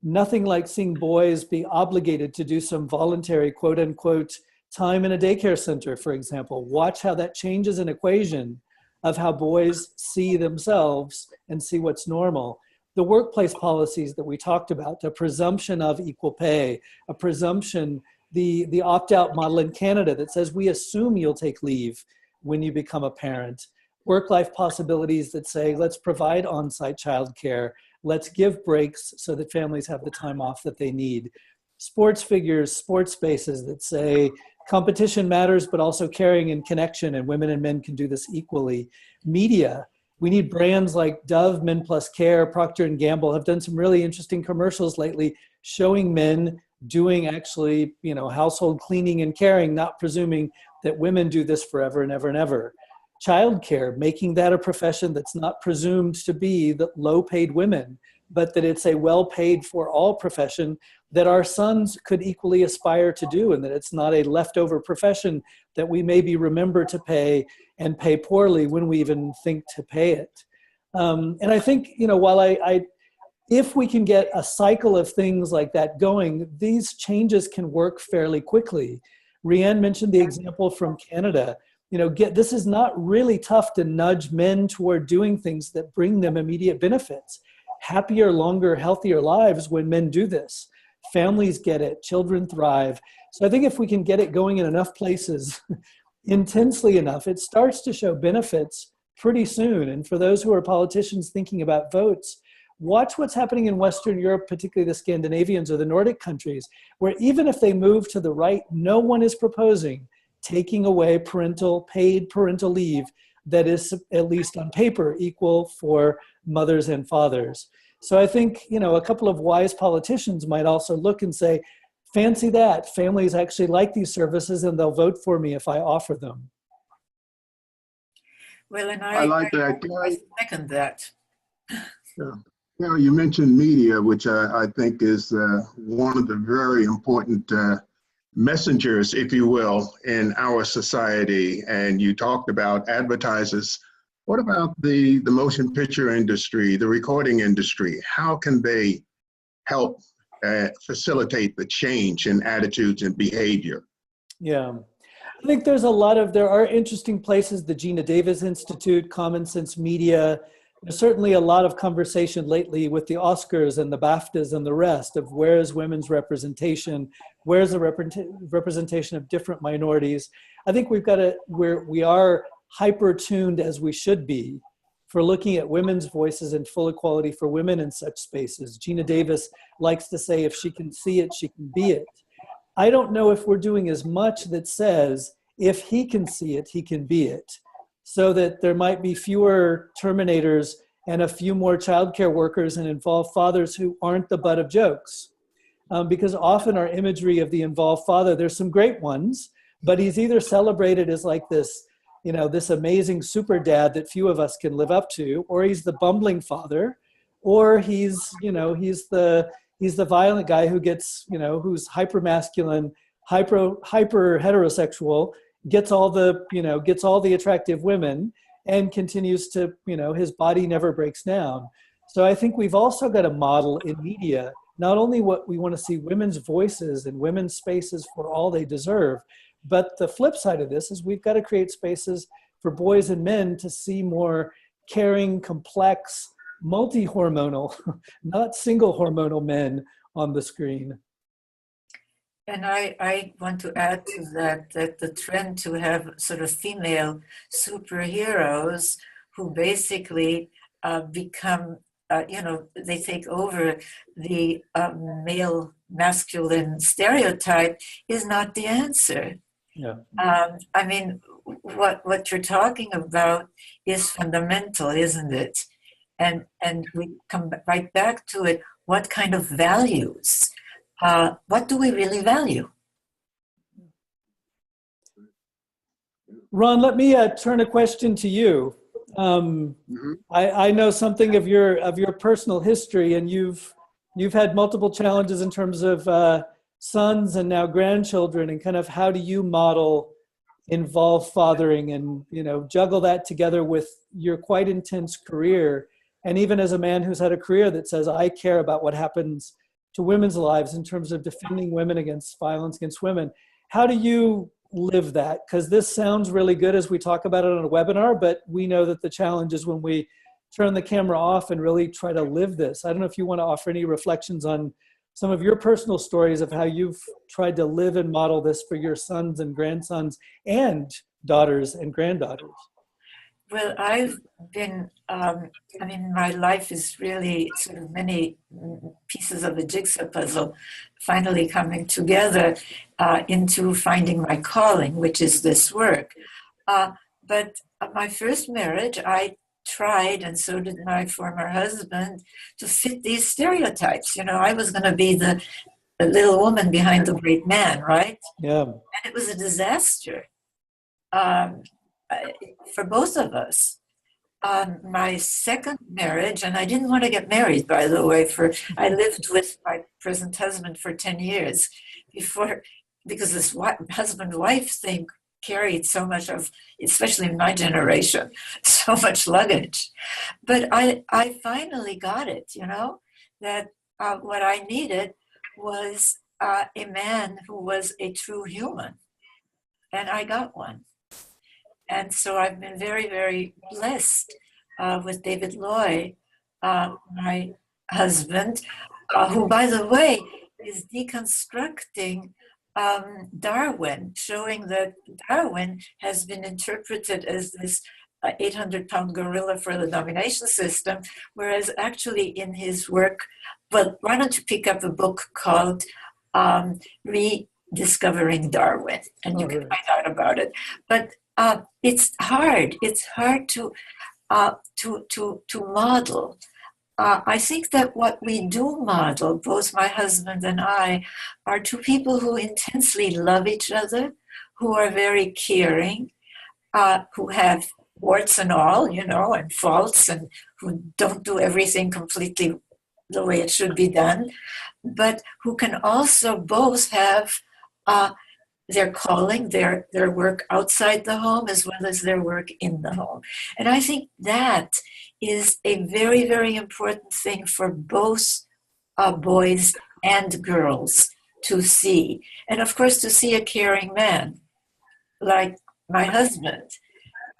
Nothing like seeing boys be obligated to do some voluntary, quote unquote, time in a daycare center, for example. Watch how that changes an equation of how boys see themselves and see what's normal. The workplace policies that we talked about, the presumption of equal pay, a presumption, the opt-out model in Canada that says we assume you'll take leave when you become a parent. Work-life possibilities that say, let's provide on-site childcare, let's give breaks so that families have the time off that they need. Sports figures, sports spaces that say competition matters, but also caring and connection, and women and men can do this equally. Media, we need brands like Dove, Men Plus Care, Procter & Gamble have done some really interesting commercials lately showing men doing actually, you know, household cleaning and caring, not presuming that women do this forever and ever and ever. Childcare, making that a profession that's not presumed to be the low-paid women, but that it's a well-paid for all profession that our sons could equally aspire to do, and that it's not a leftover profession that we maybe remember to pay and pay poorly when we even think to pay it. And I think, you know, while if we can get a cycle of things like that going, these changes can work fairly quickly. Riane mentioned the example from Canada. You know, this is not really tough to nudge men toward doing things that bring them immediate benefits. Happier, longer, healthier lives when men do this. Families get it, children thrive. So I think if we can get it going in enough places, intensely enough, it starts to show benefits pretty soon. And for those who are politicians thinking about votes, watch what's happening in Western Europe, particularly the Scandinavians or the Nordic countries, where even if they move to the right, no one is proposing taking away paid parental leave that is, at least on paper, equal for mothers and fathers. So I think, you know, a couple of wise politicians might also look and say, fancy that, families actually like these services and they'll vote for me if I offer them. Well, and I like that. I second that. Yeah. You know, you mentioned media, which I think is one of the very important messengers, if you will, in our society. And you talked about advertisers. What about the motion picture industry, the recording industry? How can they help facilitate the change in attitudes and behavior? Yeah. I think there are interesting places, the Gina Davis Institute, Common Sense Media. There's certainly a lot of conversation lately with the Oscars and the BAFTAs and the rest of where is women's representation, where's the representation of different minorities. I think we are hyper-tuned as we should be for looking at women's voices and full equality for women in such spaces. Gina Davis likes to say, if she can see it, she can be it. I don't know if we're doing as much that says, if he can see it, he can be it. So that there might be fewer terminators and a few more childcare workers and involved fathers who aren't the butt of jokes. Because often our imagery of the involved father, there's some great ones, but he's either celebrated as like this, this amazing super dad that few of us can live up to, or he's the bumbling father, or he's the violent guy who gets, who's hyper masculine, hyper heterosexual, gets all the attractive women and continues to, his body never breaks down. So I think we've also got a model in media, not only what we want to see women's voices and women's spaces for all they deserve, but the flip side of this is we've got to create spaces for boys and men to see more caring, complex, multi-hormonal, not single hormonal men on the screen. And I want to add to that the trend to have sort of female superheroes who basically become, they take over the male masculine stereotype is not the answer. Yeah. I mean, what you're talking about is fundamental, isn't it? And we come right back to it. What kind of values? What do we really value? Ron, let me turn a question to you. I know something of your personal history, and you've had multiple challenges in terms of sons and now grandchildren, and kind of how do you model involved fathering and juggle that together with your quite intense career, and even as a man who's had a career that says I care about what happens to women's lives in terms of defending women against violence against women. How do you live that? Because this sounds really good as we talk about it on a webinar, but we know that the challenge is when we turn the camera off and really try to live this. I don't know if you want to offer any reflections on some of your personal stories of how you've tried to live and model this for your sons and grandsons and daughters and granddaughters. Well, I've been, my life is really sort of many pieces of a jigsaw puzzle finally coming together into finding my calling, which is this work. But my first marriage, I tried, and so did my former husband, to fit these stereotypes. I was going to be the little woman behind the great man, right? Yeah. And it was a disaster. For both of us. My second marriage, and I didn't want to get married, by the way, I lived with my present husband for 10 years because this husband-wife thing carried so much of, especially in my generation, so much luggage. But I finally got it, that what I needed was a man who was a true human. And I got one. And so I've been very, very blessed with David Loy, my husband, who, by the way, is deconstructing Darwin, showing that Darwin has been interpreted as this 800-pound gorilla for the domination system, whereas actually in his work, well, why don't you pick up a book called Rediscovering Darwin, and you can find out about it. But it's hard. It's hard to model. I think that what we do model, both my husband and I, are two people who intensely love each other, who are very caring, who have warts and all, and faults, and who don't do everything completely the way it should be done, but who can also both have their calling, their work outside the home as well as their work in the home. And I think that is a very, very important thing for both boys and girls to see. And of course, to see a caring man. like my husband,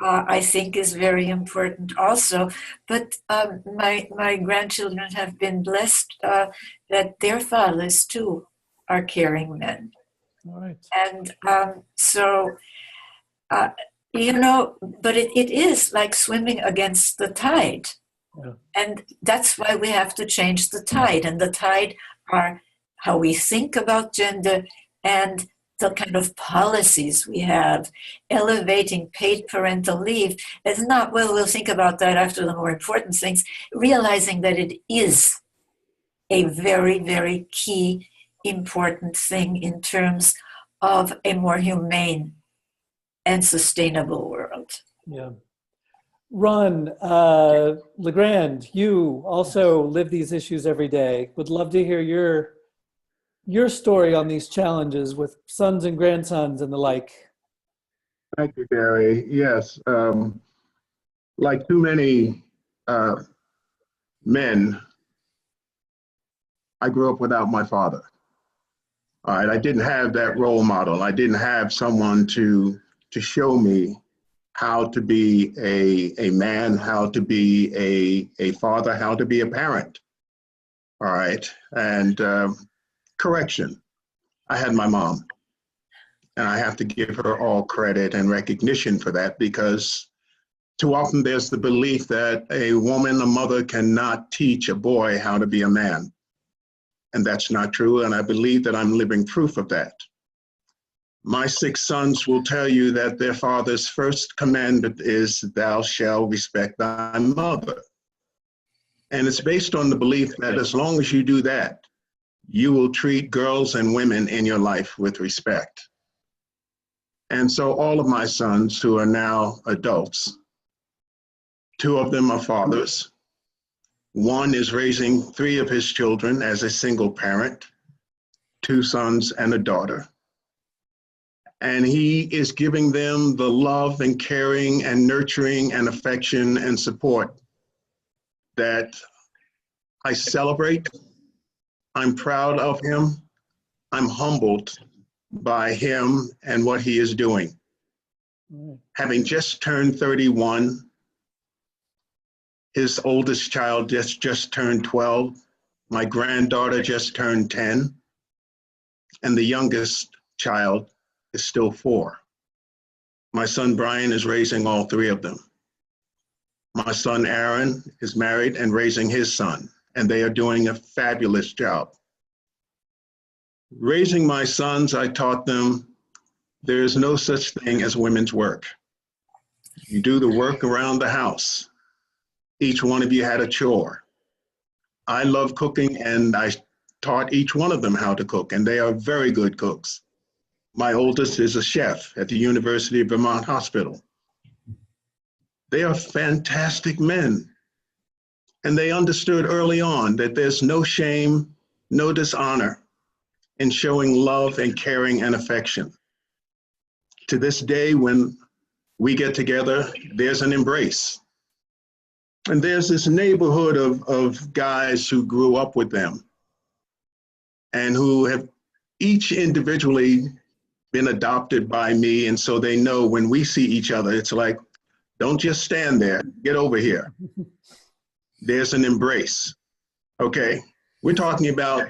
I think is very important also. But my grandchildren have been blessed that their fathers too are caring men. All right. And so, uh, you know, but it is like swimming against the tide. Yeah. And that's why we have to change the tide. And the tide are how we think about gender and the kind of policies we have. Elevating paid parental leave is not, well, we'll think about that after the more important things, realizing that it is a very, very key, important thing in terms of a more humane and sustainable world. Yeah. Ron, LeGrand, you also live these issues every day. Would love to hear your story on these challenges with sons and grandsons and the like. Thank you, Gary. Yes, like too many men, I grew up without my father. All right, I didn't have that role model. I didn't have someone to show me how to be a man, how to be a father, how to be a parent. All right, and correction, I had my mom, and I have to give her all credit and recognition for that, because too often there's the belief that a woman, a mother, cannot teach a boy how to be a man. And that's not true, and I believe that I'm living proof of that. My 6 sons will tell you that their father's first commandment is, "Thou shalt respect thy mother." And it's based on the belief that as long as you do that, you will treat girls and women in your life with respect. And so all of my sons, who are now adults, 2 of them are fathers. 1 is raising 3 of his children as a single parent, 2 sons and a daughter. And he is giving them the love and caring and nurturing and affection and support that I celebrate. I'm proud of him. I'm humbled by him and what he is doing. Having just turned 31, his oldest child just turned 12. My granddaughter just turned 10. And the youngest child is still 4. My son Brian is raising all 3 of them. My son Aaron is married and raising his son, and they are doing a fabulous job. Raising my sons, I taught them there is no such thing as women's work. You do the work around the house. Each one of you had a chore. I love cooking, and I taught each one of them how to cook, and they are very good cooks. My oldest is a chef at the University of Vermont Hospital. They are fantastic men. And they understood early on that there's no shame, no dishonor in showing love and caring and affection. To this day, when we get together, there's an embrace. And there's this neighborhood of guys who grew up with them and who have each individually been adopted by me. And so they know when we see each other, it's like, don't just stand there, get over here. There's an embrace, okay? We're talking about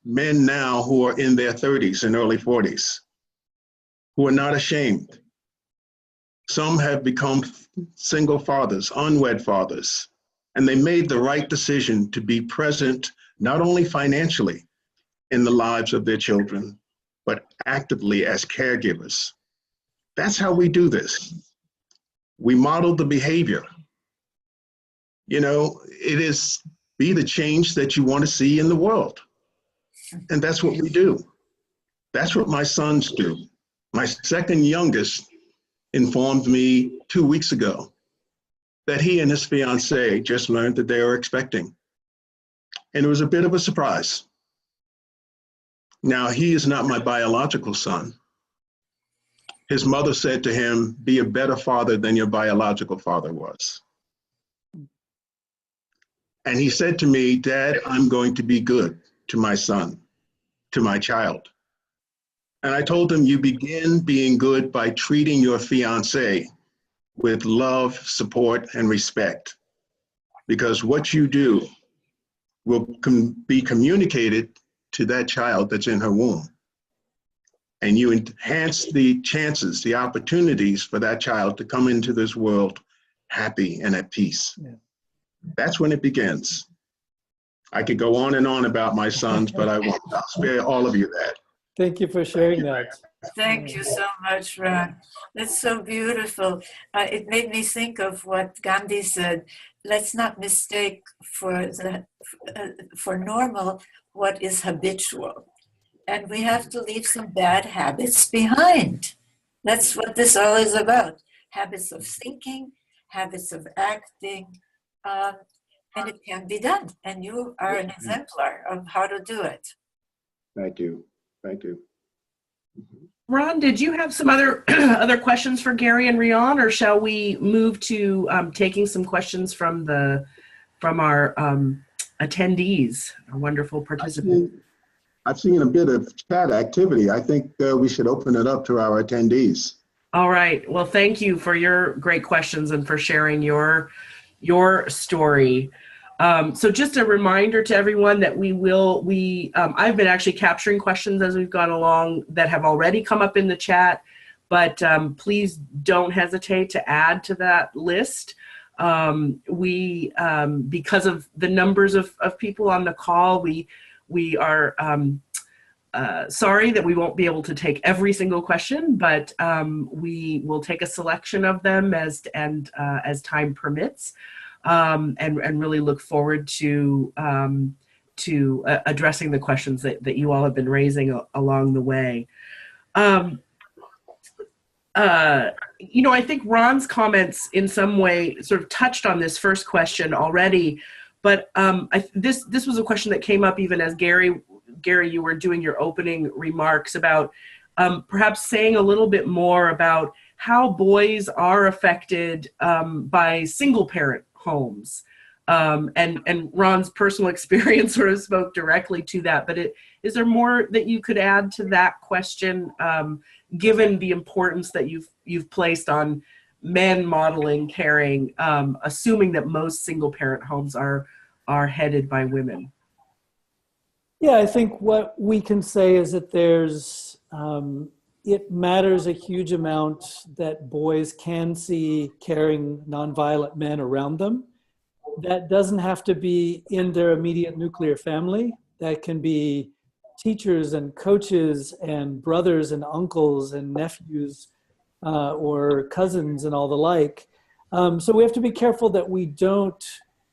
men now who are in their 30s and early 40s, who are not ashamed. Some have become single fathers, unwed fathers, and they made the right decision to be present, not only financially in the lives of their children, but actively as caregivers. That's how we do this. We model the behavior. You know, it is be the change that you want to see in the world. And that's what we do. That's what my sons do. My second youngest informed me 2 weeks ago that he and his fiancée just learned that they were expecting. And it was a bit of a surprise. Now, he is not my biological son. His mother said to him, "Be a better father than your biological father was." And he said to me, "Dad, I'm going to be good to my son, to my child." And I told him, you begin being good by treating your fiance with love, support, and respect. Because what you do will be communicated to that child that's in her womb. And you enhance the chances, the opportunities for that child to come into this world happy and at peace. Yeah. That's when it begins. I could go on and on about my sons, but I won't. I'll spare all of you that. Thank you for sharing that. Thank you so much, Ron. That's so beautiful. It made me think of what Gandhi said. Let's not mistake for normal what is habitual. And we have to leave some bad habits behind. That's what this all is about. Habits of thinking, habits of acting, and it can be done. And you are an exemplar of how to do it. Thank you. Thank you. Ron, did you have some other other questions for Gary and Riane, or shall we move to taking some questions from our attendees, our wonderful participants? I've seen a bit of chat activity. I think we should open it up to our attendees. All right. Well, thank you for your great questions and for sharing your story. So just a reminder to everyone that I've been actually capturing questions as we've gone along that have already come up in the chat, but please don't hesitate to add to that list. Because of the numbers of people on the call, we are sorry that we won't be able to take every single question, but we will take a selection of them as time permits. And really look forward to addressing the questions that you all have been raising along the way. I think Ron's comments in some way sort of touched on this first question already, but this was a question that came up even as Gary, you were doing your opening remarks about perhaps saying a little bit more about how boys are affected by single parent homes. And Ron's personal experience sort of spoke directly to that, but is there more that you could add to that question, given the importance that you've placed on men modeling caring, assuming that most single parent homes are headed by women? Yeah, I think what we can say is that it matters a huge amount that boys can see caring, nonviolent men around them. That doesn't have to be in their immediate nuclear family. That can be teachers and coaches and brothers and uncles and nephews or cousins and all the like. So we have to be careful that we don't,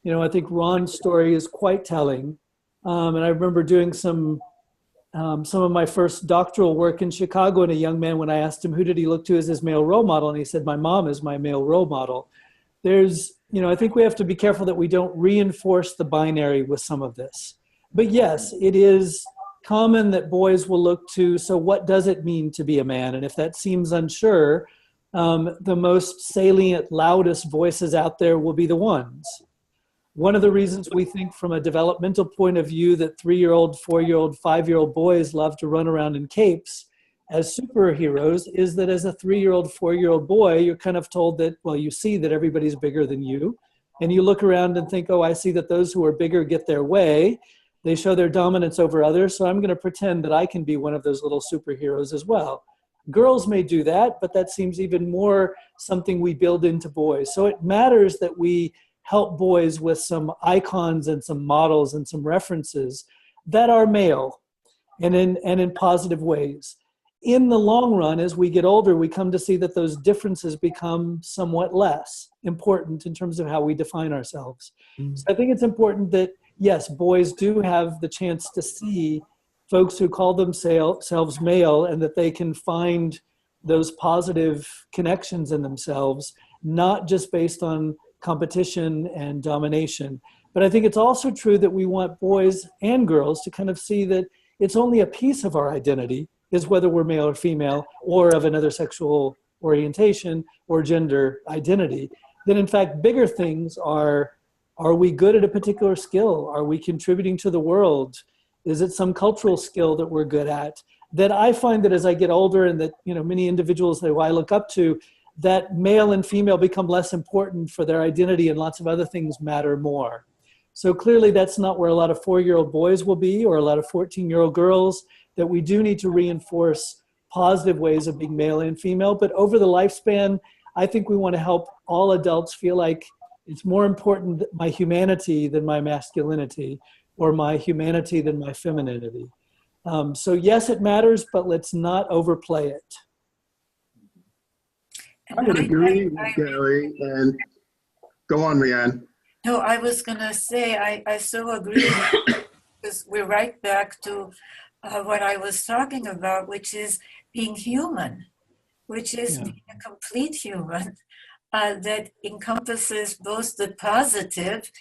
I think Ron's story is quite telling. And I remember doing some of my first doctoral work in Chicago, and a young man, when I asked him who did he look to as his male role model, and he said, my mom is my male role model. I think we have to be careful that we don't reinforce the binary with some of this. But yes, it is common that boys will look to, so what does it mean to be a man? And if that seems unsure, the most salient, loudest voices out there will be the ones. One of the reasons we think from a developmental point of view that 3-year-old, 4-year-old, 5-year-old boys love to run around in capes as superheroes is that as a 3-year-old, 4-year-old boy, you're kind of told that, well, you see that everybody's bigger than you. And you look around and think, oh, I see that those who are bigger get their way. They show their dominance over others. So I'm going to pretend that I can be one of those little superheroes as well. Girls may do that, but that seems even more something we build into boys. So it matters that we help boys with some icons and some models and some references that are male and in positive ways. In the long run, as we get older, we come to see that those differences become somewhat less important in terms of how we define ourselves. Mm-hmm. So I think it's important that, yes, boys do have the chance to see folks who call themselves male and that they can find those positive connections in themselves, not just based on competition and domination. But I think it's also true that we want boys and girls to kind of see that it's only a piece of our identity is whether we're male or female or of another sexual orientation or gender identity. That in fact, bigger things are we good at a particular skill? Are we contributing to the world? Is it some cultural skill that we're good at? that I find that as I get older and that, many individuals that I look up to, that male and female become less important for their identity and lots of other things matter more. So clearly that's not where a lot of 4-year-old boys will be or a lot of 14-year-old girls, that we do need to reinforce positive ways of being male and female. But over the lifespan, I think we want to help all adults feel like it's more important my humanity than my masculinity, or my humanity than my femininity. So yes, it matters, but let's not overplay it. I would agree with Gary, and go on, Riane. No, I was going to say, I so agree, because we're right back to what I was talking about, which is being human, which is being a complete human that encompasses both the positive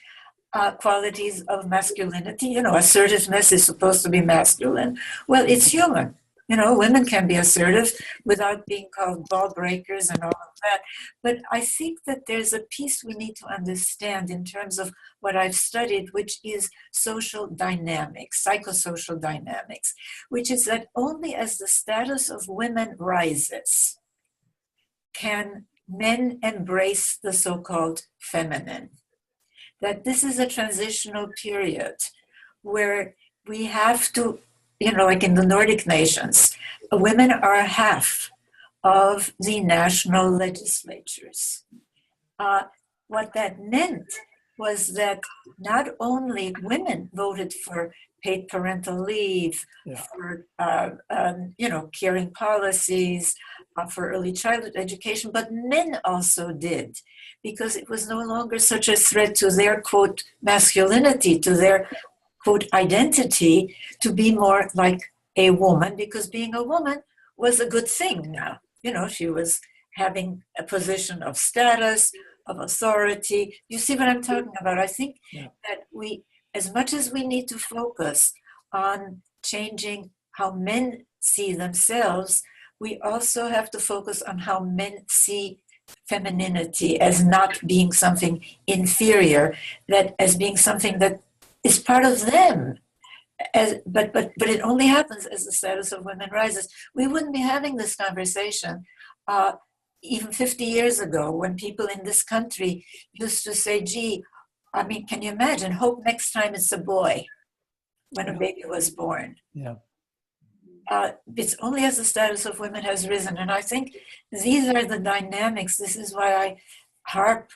qualities of masculinity. Assertiveness is supposed to be masculine. Well, it's human. Women can be assertive without being called ball breakers and all of that. But I think that there's a piece we need to understand in terms of what I've studied, which is social dynamics, psychosocial dynamics, which is that only as the status of women rises can men embrace the so-called feminine. That this is a transitional period where we have to, like in the Nordic nations, women are half of the national legislatures. What that meant was that not only women voted for paid parental leave, for caring policies, for early childhood education, but men also did, because it was no longer such a threat to their, quote, masculinity, to their, quote, identity, to be more like a woman, because being a woman was a good thing now. She was having a position of status, of authority. You see what I'm talking about? I think that we, as much as we need to focus on changing how men see themselves, we also have to focus on how men see femininity as not being something inferior, that as being something that is part of them. But it only happens as the status of women rises. We wouldn't be having this conversation even 50 years ago, when people in this country used to say, gee, can you imagine, hope next time it's a boy when a baby was born. Yeah. It's only as the status of women has risen. And I think these are the dynamics. This is why I harp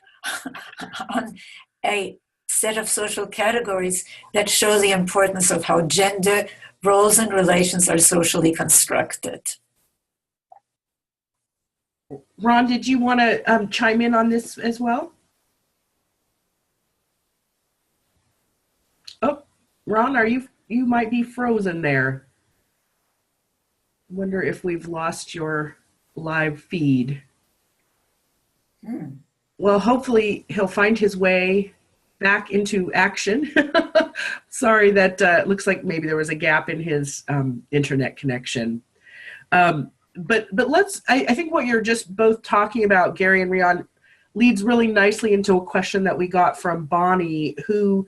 on a set of social categories that show the importance of how gender roles and relations are socially constructed. Ron, did you want to chime in on this as well? Oh, Ron, you might be frozen there. Wonder if we've lost your live feed. Well, hopefully he'll find his way back into action. Sorry, that looks like maybe there was a gap in his internet connection. But I think what you're just both talking about, Gary and Riane, leads really nicely into a question that we got from Bonnie, who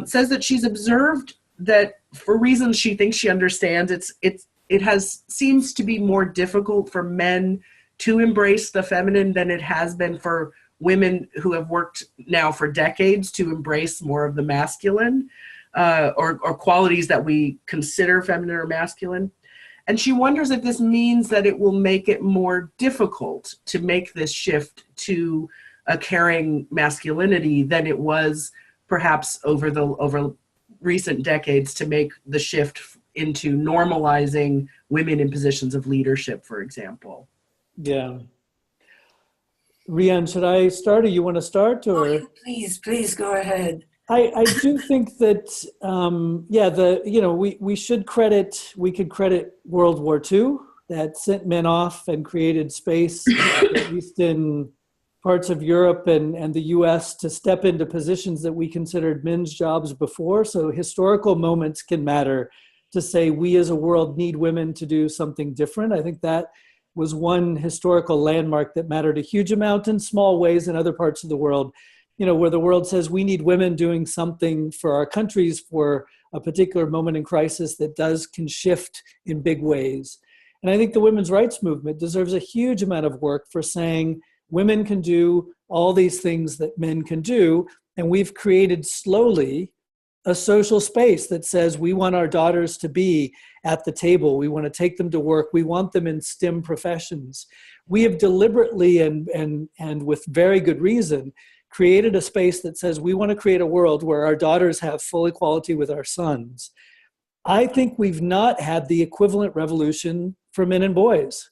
says that she's observed that for reasons she thinks she understands, it seems to be more difficult for men to embrace the feminine than it has been for women who have worked now for decades to embrace more of the masculine or qualities that we consider feminine or masculine. And she wonders if this means that it will make it more difficult to make this shift to a caring masculinity than it was perhaps over recent decades to make the shift into normalizing women in positions of leadership, for example. Yeah. Riane, should I start, or you want to start? Or Please go ahead. I do think that we could credit World War II, that sent men off and created space, at least in parts of Europe and the US, to step into positions that we considered men's jobs before. So historical moments can matter to say we as a world need women to do something different. I think that was one historical landmark that mattered a huge amount in small ways in other parts of the world. where the world says we need women doing something for our countries for a particular moment in crisis that can shift in big ways. And I think the women's rights movement deserves a huge amount of work for saying women can do all these things that men can do. And we've created slowly a social space that says we want our daughters to be at the table. We want to take them to work. We want them in STEM professions. We have deliberately and with very good reason created a space that says we want to create a world where our daughters have full equality with our sons. I think we've not had the equivalent revolution for men and boys.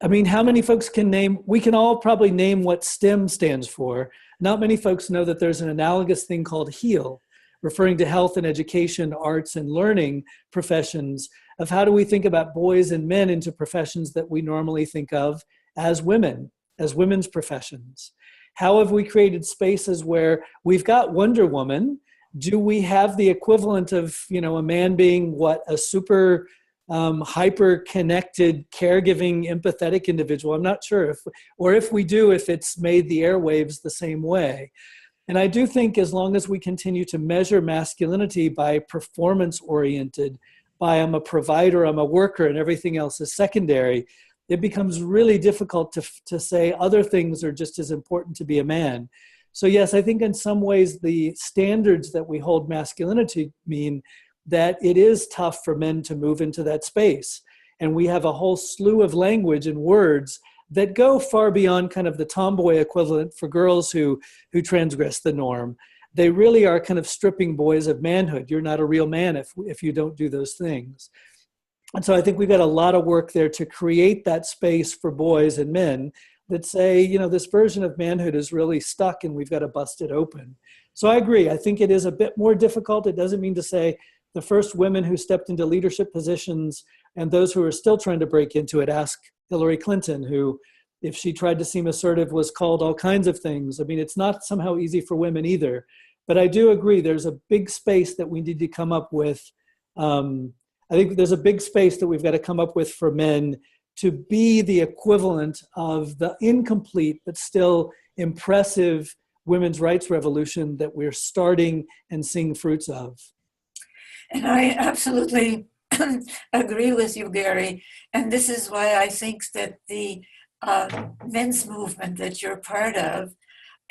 I mean, how many folks can name, we can all probably name what STEM stands for. Not many folks know that there's an analogous thing called HEAL, referring to health and education, arts and learning professions, of how do we think about boys and men into professions that we normally think of as women, as women's professions. How have we created spaces where we've got Wonder Woman? Do we have the equivalent of, a man being a super hyper-connected, caregiving, empathetic individual? I'm not sure if we do, if it's made the airwaves the same way. And I do think as long as we continue to measure masculinity by performance-oriented, by I'm a provider, I'm a worker, and everything else is secondary, it becomes really difficult to say other things are just as important to be a man. So yes, I think in some ways the standards that we hold masculinity mean that it is tough for men to move into that space. And we have a whole slew of language and words that go far beyond kind of the tomboy equivalent for girls who transgress the norm. They really are kind of stripping boys of manhood. You're not a real man if you don't do those things. And so I think we've got a lot of work there to create that space for boys and men that say, this version of manhood is really stuck and we've got to bust it open. So I agree. I think it is a bit more difficult. It doesn't mean to say the first women who stepped into leadership positions and those who are still trying to break into it, ask Hillary Clinton, who, if she tried to seem assertive, was called all kinds of things. I mean, it's not somehow easy for women either. But I do agree there's a big space that we need to come up with. I think there's a big space that we've got to come up with for men to be the equivalent of the incomplete but still impressive women's rights revolution that we're starting and seeing fruits of. And I absolutely agree with you, Gary. And this is why I think that the men's movement that you're part of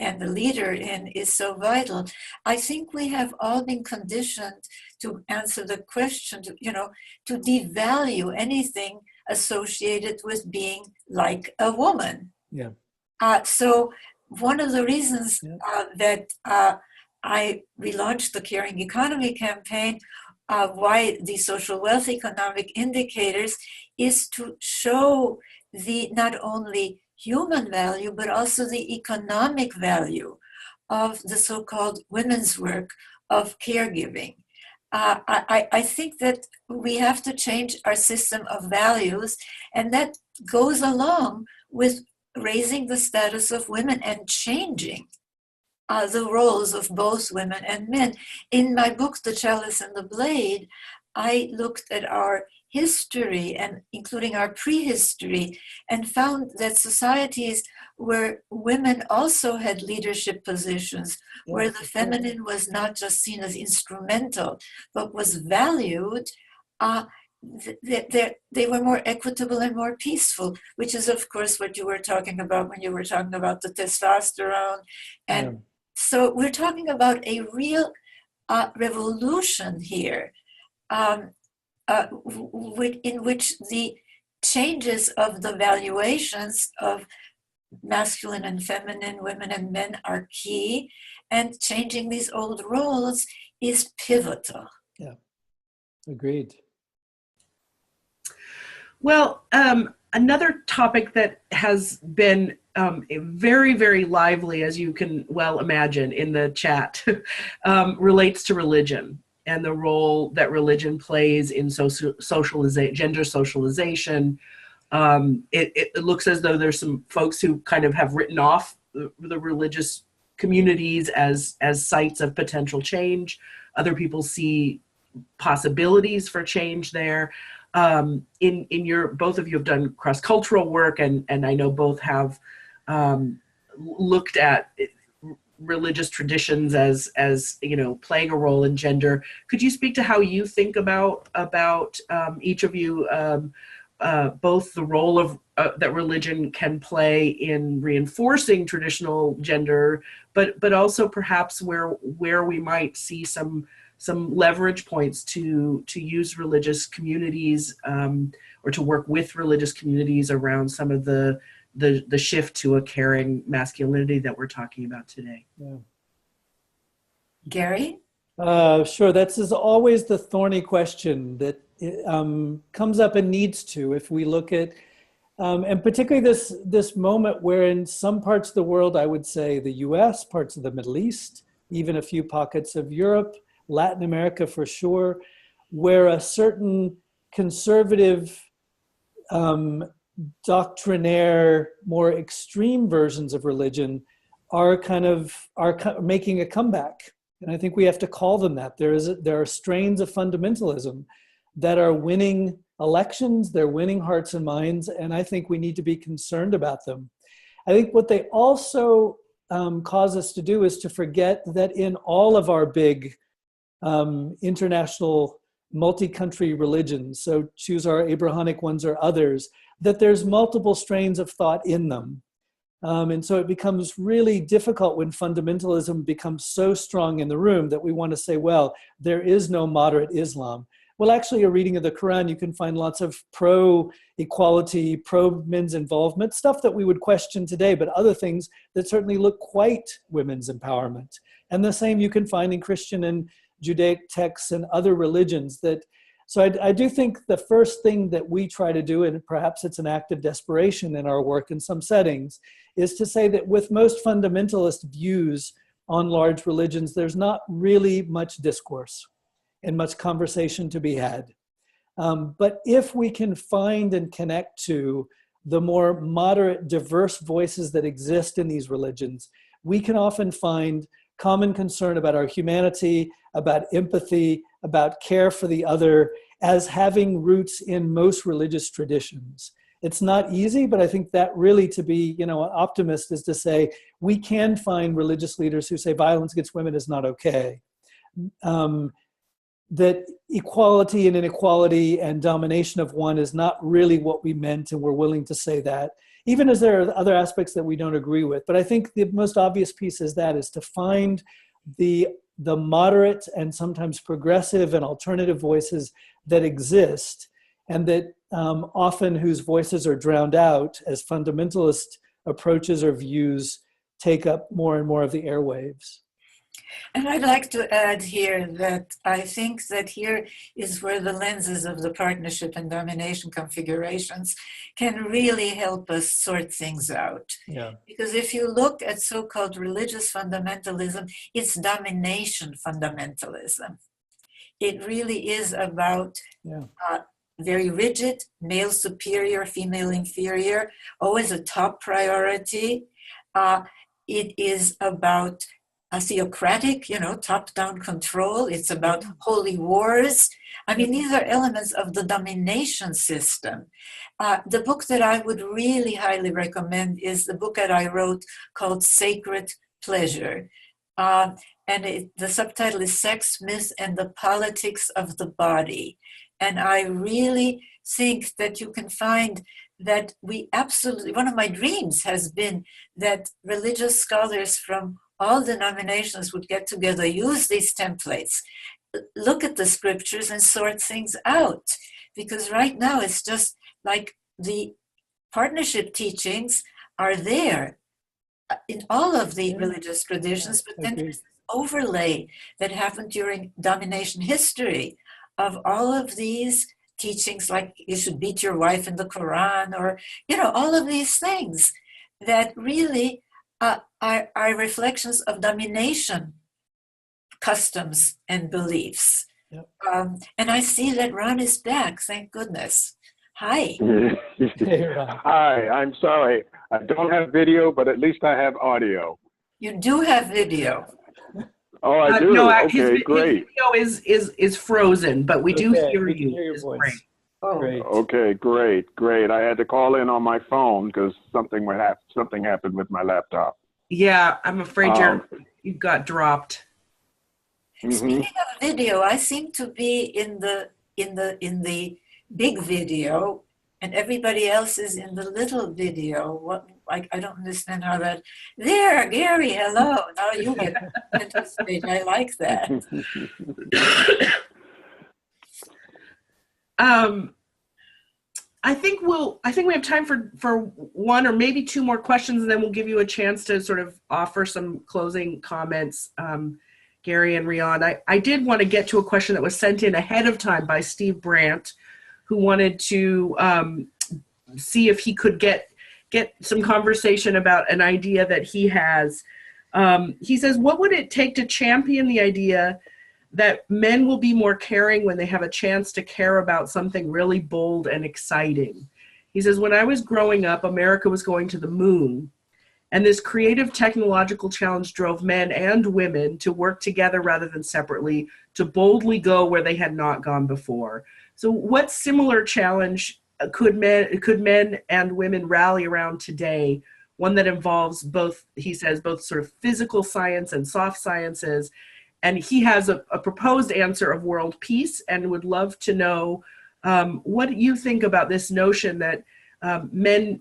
and the leader in is so vital. I think we have all been conditioned to answer the question, to devalue anything associated with being like a woman. Yeah. So one of the reasons that we launched the Caring Economy campaign, why the social wealth economic indicators, is to show the not only human value, but also the economic value of the so-called women's work of caregiving. I think that we have to change our system of values, and that goes along with raising the status of women and changing the roles of both women and men. In my book, The Chalice and the Blade, I looked at our history, and including our prehistory, and found that societies where women also had leadership positions, where the feminine was not just seen as instrumental, but was valued, they were more equitable and more peaceful, which is, of course, what you were talking about when you were talking about the testosterone. And so we're talking about a real revolution here. In which the changes of the valuations of masculine and feminine, women and men are key, and changing these old roles is pivotal. Yeah, agreed. Well, another topic that has been very, very lively, as you can well imagine in the chat, relates to religion and the role that religion plays in gender socialization. It looks as though there's some folks who kind of have written off the religious communities as sites of potential change. Other people see possibilities for change there. Both of you have done cross-cultural work, and I know both have looked at religious traditions as playing a role in gender. Could you speak to how you think about each of you, both the role of that religion can play in reinforcing traditional gender, but also perhaps where we might see some leverage points to use religious communities or to work with religious communities around some of the shift to a caring masculinity that we're talking about today. Yeah. Gary? Sure. That's always the thorny question that comes up and needs to, if we look at, and particularly this moment where in some parts of the world, I would say the US, parts of the Middle East, even a few pockets of Europe, Latin America for sure, where a certain conservative, doctrinaire, more extreme versions of religion are making a comeback. And I think we have to call them that. There are strains of fundamentalism that are winning elections, they're winning hearts and minds, and I think we need to be concerned about them. I think what they also cause us to do is to forget that in all of our big international multi-country religions, so choose our Abrahamic ones or others, that there's multiple strains of thought in them. And so it becomes really difficult when fundamentalism becomes so strong in the room that we want to say, well, there is no moderate Islam. Well, actually, a reading of the Quran, you can find lots of pro-equality, pro-men's involvement, stuff that we would question today, but other things that certainly look quite women's empowerment. And the same you can find in Christian and Judaic texts and other religions. So I do think the first thing that we try to do, and perhaps it's an act of desperation in our work in some settings, is to say that with most fundamentalist views on large religions, there's not really much discourse and much conversation to be had. But if we can find and connect to the more moderate, diverse voices that exist in these religions, we can often find common concern about our humanity, about empathy, about care for the other, as having roots in most religious traditions. It's not easy, but I think that really to be, an optimist is to say, we can find religious leaders who say violence against women is not okay. That equality and inequality and domination of one is not really what we meant, and we're willing to say that, even as there are other aspects that we don't agree with. But I think the most obvious piece is to find the moderate and sometimes progressive and alternative voices that exist, and that often whose voices are drowned out as fundamentalist approaches or views take up more and more of the airwaves. And I'd like to add here that I think that here is where the lenses of the partnership and domination configurations can really help us sort things out. Yeah. Because if you look at so-called religious fundamentalism, it's domination fundamentalism. It really is about very rigid, male superior, female inferior, always a top priority. It is about a theocratic, top-down control. It's about holy wars. I mean, these are elements of the domination system. The book that I would really highly recommend is the book that I wrote called Sacred Pleasure. The subtitle is Sex, Myth, and the Politics of the Body. And I really think that you can find that one of my dreams has been that religious scholars from all denominations would get together, use these templates, look at the scriptures and sort things out. Because right now it's just like the partnership teachings are there in all of the religious traditions, but then there's this overlay that happened during domination history of all of these teachings, like you should beat your wife in the Quran, or, all of these things that really are reflections of domination customs and beliefs. Yep. And I see that Ron is back, thank goodness. Hi. Hey, Ron. Hi, I'm sorry. I don't have video, but at least I have audio. You do have video. Oh, I do? No, Okay, great. his video is frozen, but we do hear we can you. hear your It's voice. great. Oh, Great. Okay, great. I had to call in on my phone because something happened with my laptop. Yeah, I'm afraid You got dropped. Speaking of video, I seem to be in the big video, and everybody else is in the little video. What? I don't understand how that. There, Gary. Hello. Now you get center stage. I like that. I think we have time for one or maybe two more questions, and then we'll give you a chance to sort of offer some closing comments, Gary and Riane. I did want to get to a question that was sent in ahead of time by Steve Brandt, who wanted to see if he could get some conversation about an idea that he has. He says, what would it take to champion the idea that men will be more caring when they have a chance to care about something really bold and exciting? He says, when I was growing up, America was going to the moon, and this creative technological challenge drove men and women to work together rather than separately, to boldly go where they had not gone before. So what similar challenge could men and women rally around today? One that involves both, he says, both sort of physical science and soft sciences. And he has a proposed answer of world peace, and would love to know what you think about this notion that men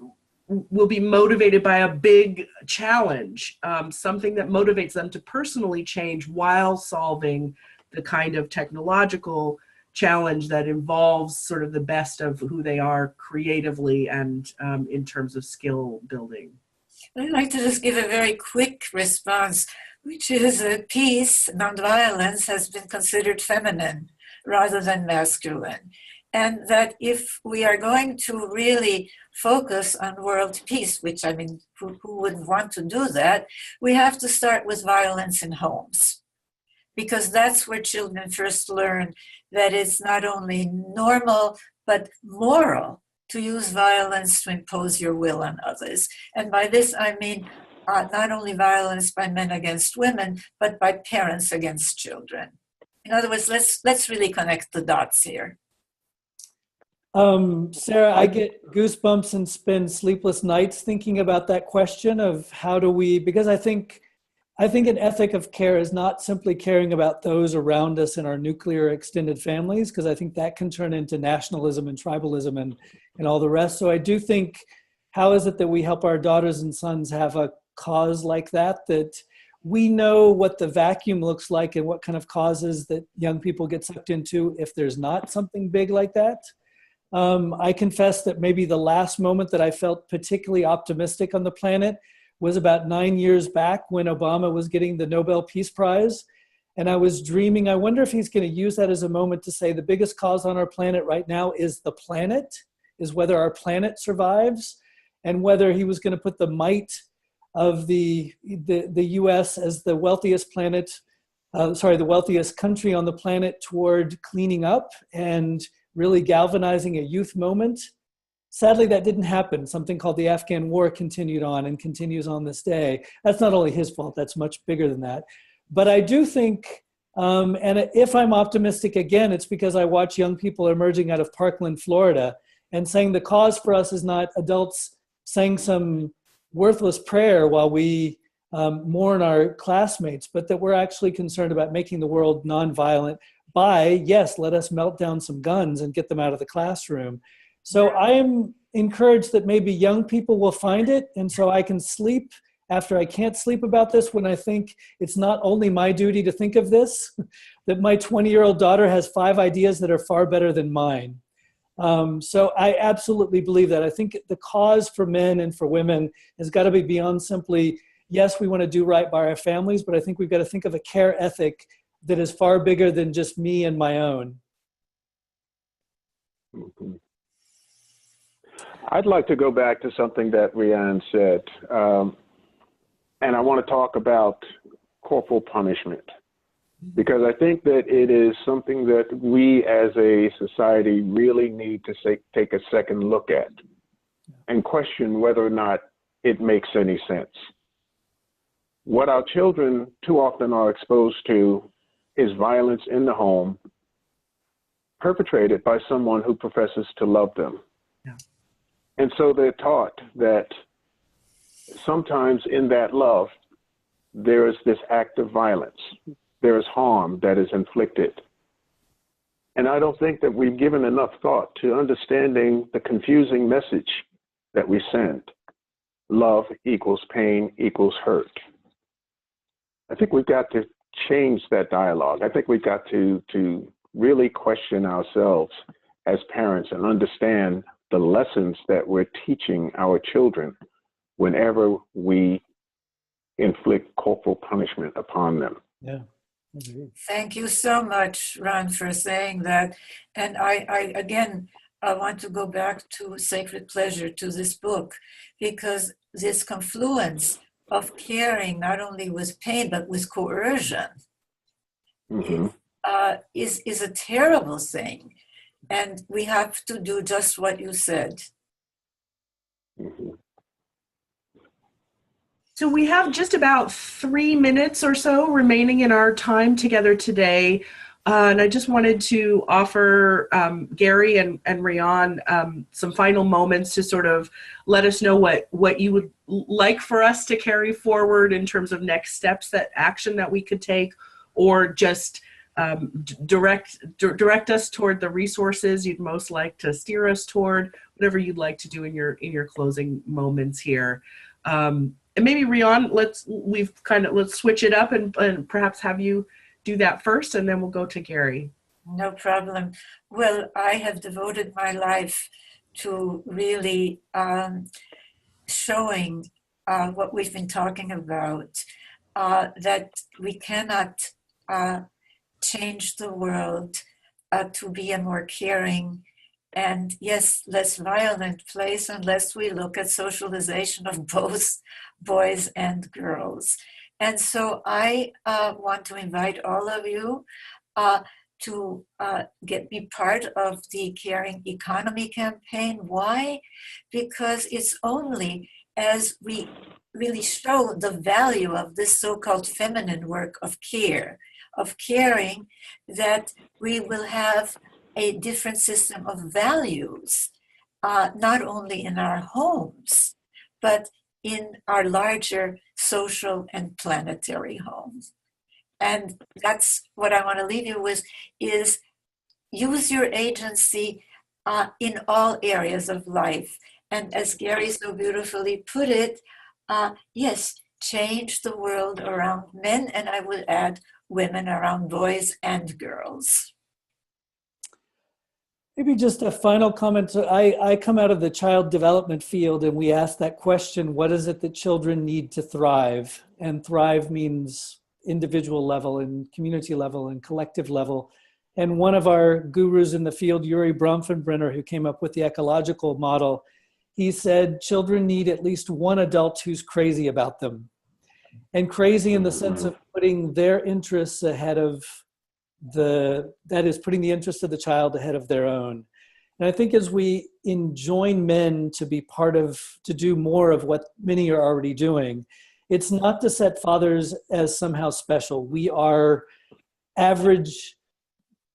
will be motivated by a big challenge, something that motivates them to personally change while solving the kind of technological challenge that involves sort of the best of who they are creatively and in terms of skill building. I'd like to just give a very quick response, which is peace, nonviolence, has been considered feminine rather than masculine. And that if we are going to really focus on world peace, which I mean, who wouldn't want to do that, we have to start with violence in homes. Because that's where children first learn that it's not only normal, but moral to use violence to impose your will on others. And by this, I mean, not only violence by men against women, but by parents against children. In other words, let's really connect the dots here. Sarah, I get goosebumps and spend sleepless nights thinking about that question of how do we, because I think an ethic of care is not simply caring about those around us in our nuclear extended families, because I think that can turn into nationalism and tribalism and all the rest. So I do think, how is it that we help our daughters and sons have a cause like that we know what the vacuum looks like and what kind of causes that young people get sucked into if there's not something big like that? I confess that maybe the last moment that I felt particularly optimistic on the planet was about 9 years back when Obama was getting the Nobel Peace Prize. And I was dreaming, I wonder if he's going to use that as a moment to say the biggest cause on our planet right now is the planet, is whether our planet survives, and whether he was going to put the might of the US as the wealthiest the wealthiest country on the planet toward cleaning up and really galvanizing a youth moment. Sadly, that didn't happen. Something called the Afghan War continued on and continues on this day. That's not only his fault, that's much bigger than that. But I do think, and if I'm optimistic again, it's because I watch young people emerging out of Parkland, Florida, and saying the cause for us is not adults saying some worthless prayer while we mourn our classmates, but that we're actually concerned about making the world nonviolent by, yes, let us melt down some guns and get them out of the classroom. So I am encouraged that maybe young people will find it, and so I can sleep after I can't sleep about this when I think it's not only my duty to think of this, that my 20-year-old daughter has 5 ideas that are far better than mine. So I absolutely believe that. I think the cause for men and for women has got to be beyond simply, yes, we want to do right by our families, but I think we've got to think of a care ethic that is far bigger than just me and my own. Mm-hmm. I'd like to go back to something that Riane said, and I want to talk about corporal punishment, because I think that it is something that we as a society really need to take a second look at and question whether or not it makes any sense. What our children too often are exposed to is violence in the home perpetrated by someone who professes to love them. Yeah. And so they're taught that sometimes in that love, there is this act of violence. There is harm that is inflicted. And I don't think that we've given enough thought to understanding the confusing message that we send. Love equals pain equals hurt. I think we've got to change that dialogue. I think we've got to really question ourselves as parents and understand the lessons that we're teaching our children whenever we inflict corporal punishment upon them. Yeah. Thank you so much, Ron, for saying that. And I again, I want to go back to Sacred Pleasure, to this book, because this confluence of caring not only with pain, but with coercion is a terrible thing. And we have to do just what you said. So we have just about 3 minutes or so remaining in our time together today. And I just wanted to offer Gary and Riane some final moments to sort of let us know what you would like for us to carry forward in terms of next steps, that action that we could take, or just direct us toward the resources you'd most like to steer us toward, whatever you'd like to do in your closing moments here. And maybe Riane, let's switch it up and perhaps have you do that first, and then we'll go to Gary. No problem. Well, I have devoted my life to really showing what we've been talking about, that we cannot change the world to be a more caring and, yes, less violent place unless we look at socialization of both boys and girls. And so I want to invite all of you to be part of the Caring Economy campaign. Why? Because it's only as we really show the value of this so-called feminine work of care, of caring, that we will have a different system of values, not only in our homes, but in our larger social and planetary homes. And that's what I want to leave you with, is use your agency in all areas of life. And as Gary so beautifully put it, yes, change the world around men, and I would add women around boys and girls. Maybe just a final comment. I come out of the child development field, and we ask that question, what is it that children need to thrive? And thrive means individual level and community level and collective level. And one of our gurus in the field, Yuri Bronfenbrenner, who came up with the ecological model, he said children need at least one adult who's crazy about them. And crazy in the sense of putting their interests ahead of putting the interest of the child ahead of their own. And I think as we enjoin men to do more of what many are already doing, it's not to set fathers as somehow special. We are average,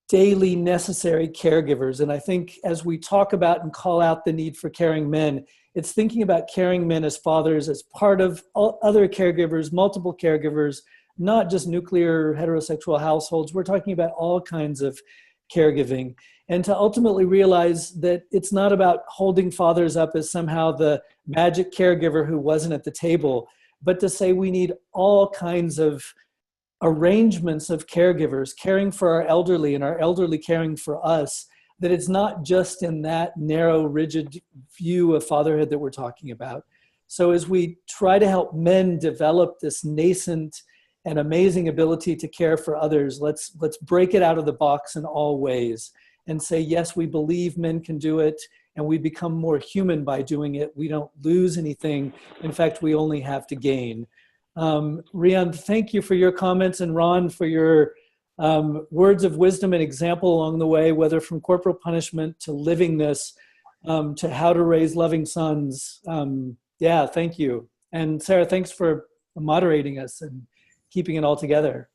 daily necessary caregivers. And I think as we talk about and call out the need for caring men, it's thinking about caring men as fathers, as part of all other caregivers, multiple caregivers, not just nuclear heterosexual households. We're talking about all kinds of caregiving. And to ultimately realize that it's not about holding fathers up as somehow the magic caregiver who wasn't at the table, but to say we need all kinds of arrangements of caregivers caring for our elderly and our elderly caring for us, that it's not just in that narrow, rigid view of fatherhood that we're talking about. So as we try to help men develop this nascent and amazing ability to care for others, let's break it out of the box in all ways and say, yes, we believe men can do it, and we become more human by doing it. We don't lose anything. In fact, we only have to gain. Riane, thank you for your comments, and Ron for your words of wisdom and example along the way, whether from corporal punishment to living this, to how to raise loving sons. Yeah, thank you. And Sarah, thanks for moderating us and keeping it all together.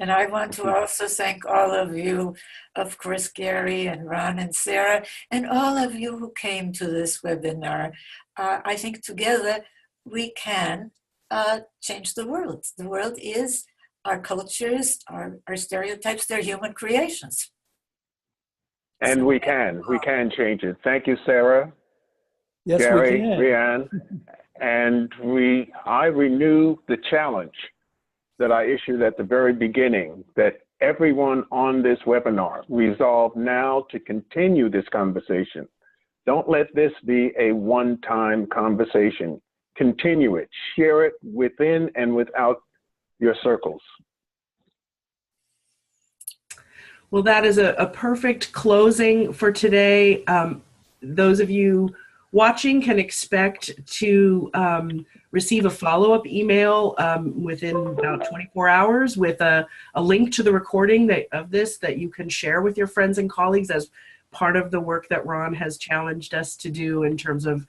And I want to also thank all of you, of course, Gary and Ron and Sarah, and all of you who came to this webinar. I think together we can change the world. The world is our cultures, our stereotypes, they're human creations. And we can change it. Thank you, Sarah, Yes, Gary, we can. Riane. And I renew the challenge that I issued at the very beginning, that everyone on this webinar resolve now to continue this conversation. Don't let this be a one-time conversation. Continue it, share it within and without your circles. Well, that is a perfect closing for today. Those of you watching can expect to receive a follow-up email within about 24 hours with a link to the recording of this that you can share with your friends and colleagues as part of the work that Ron has challenged us to do in terms of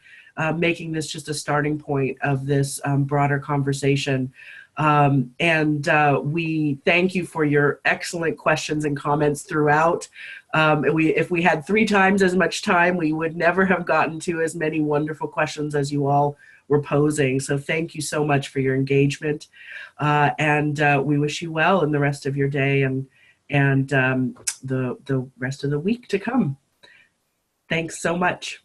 making this just a starting point of this broader conversation. We thank you for your excellent questions and comments throughout. If we had 3 times as much time, we would never have gotten to as many wonderful questions as you all were posing. So thank you so much for your engagement. We wish you well in the rest of your day and the rest of the week to come. Thanks so much.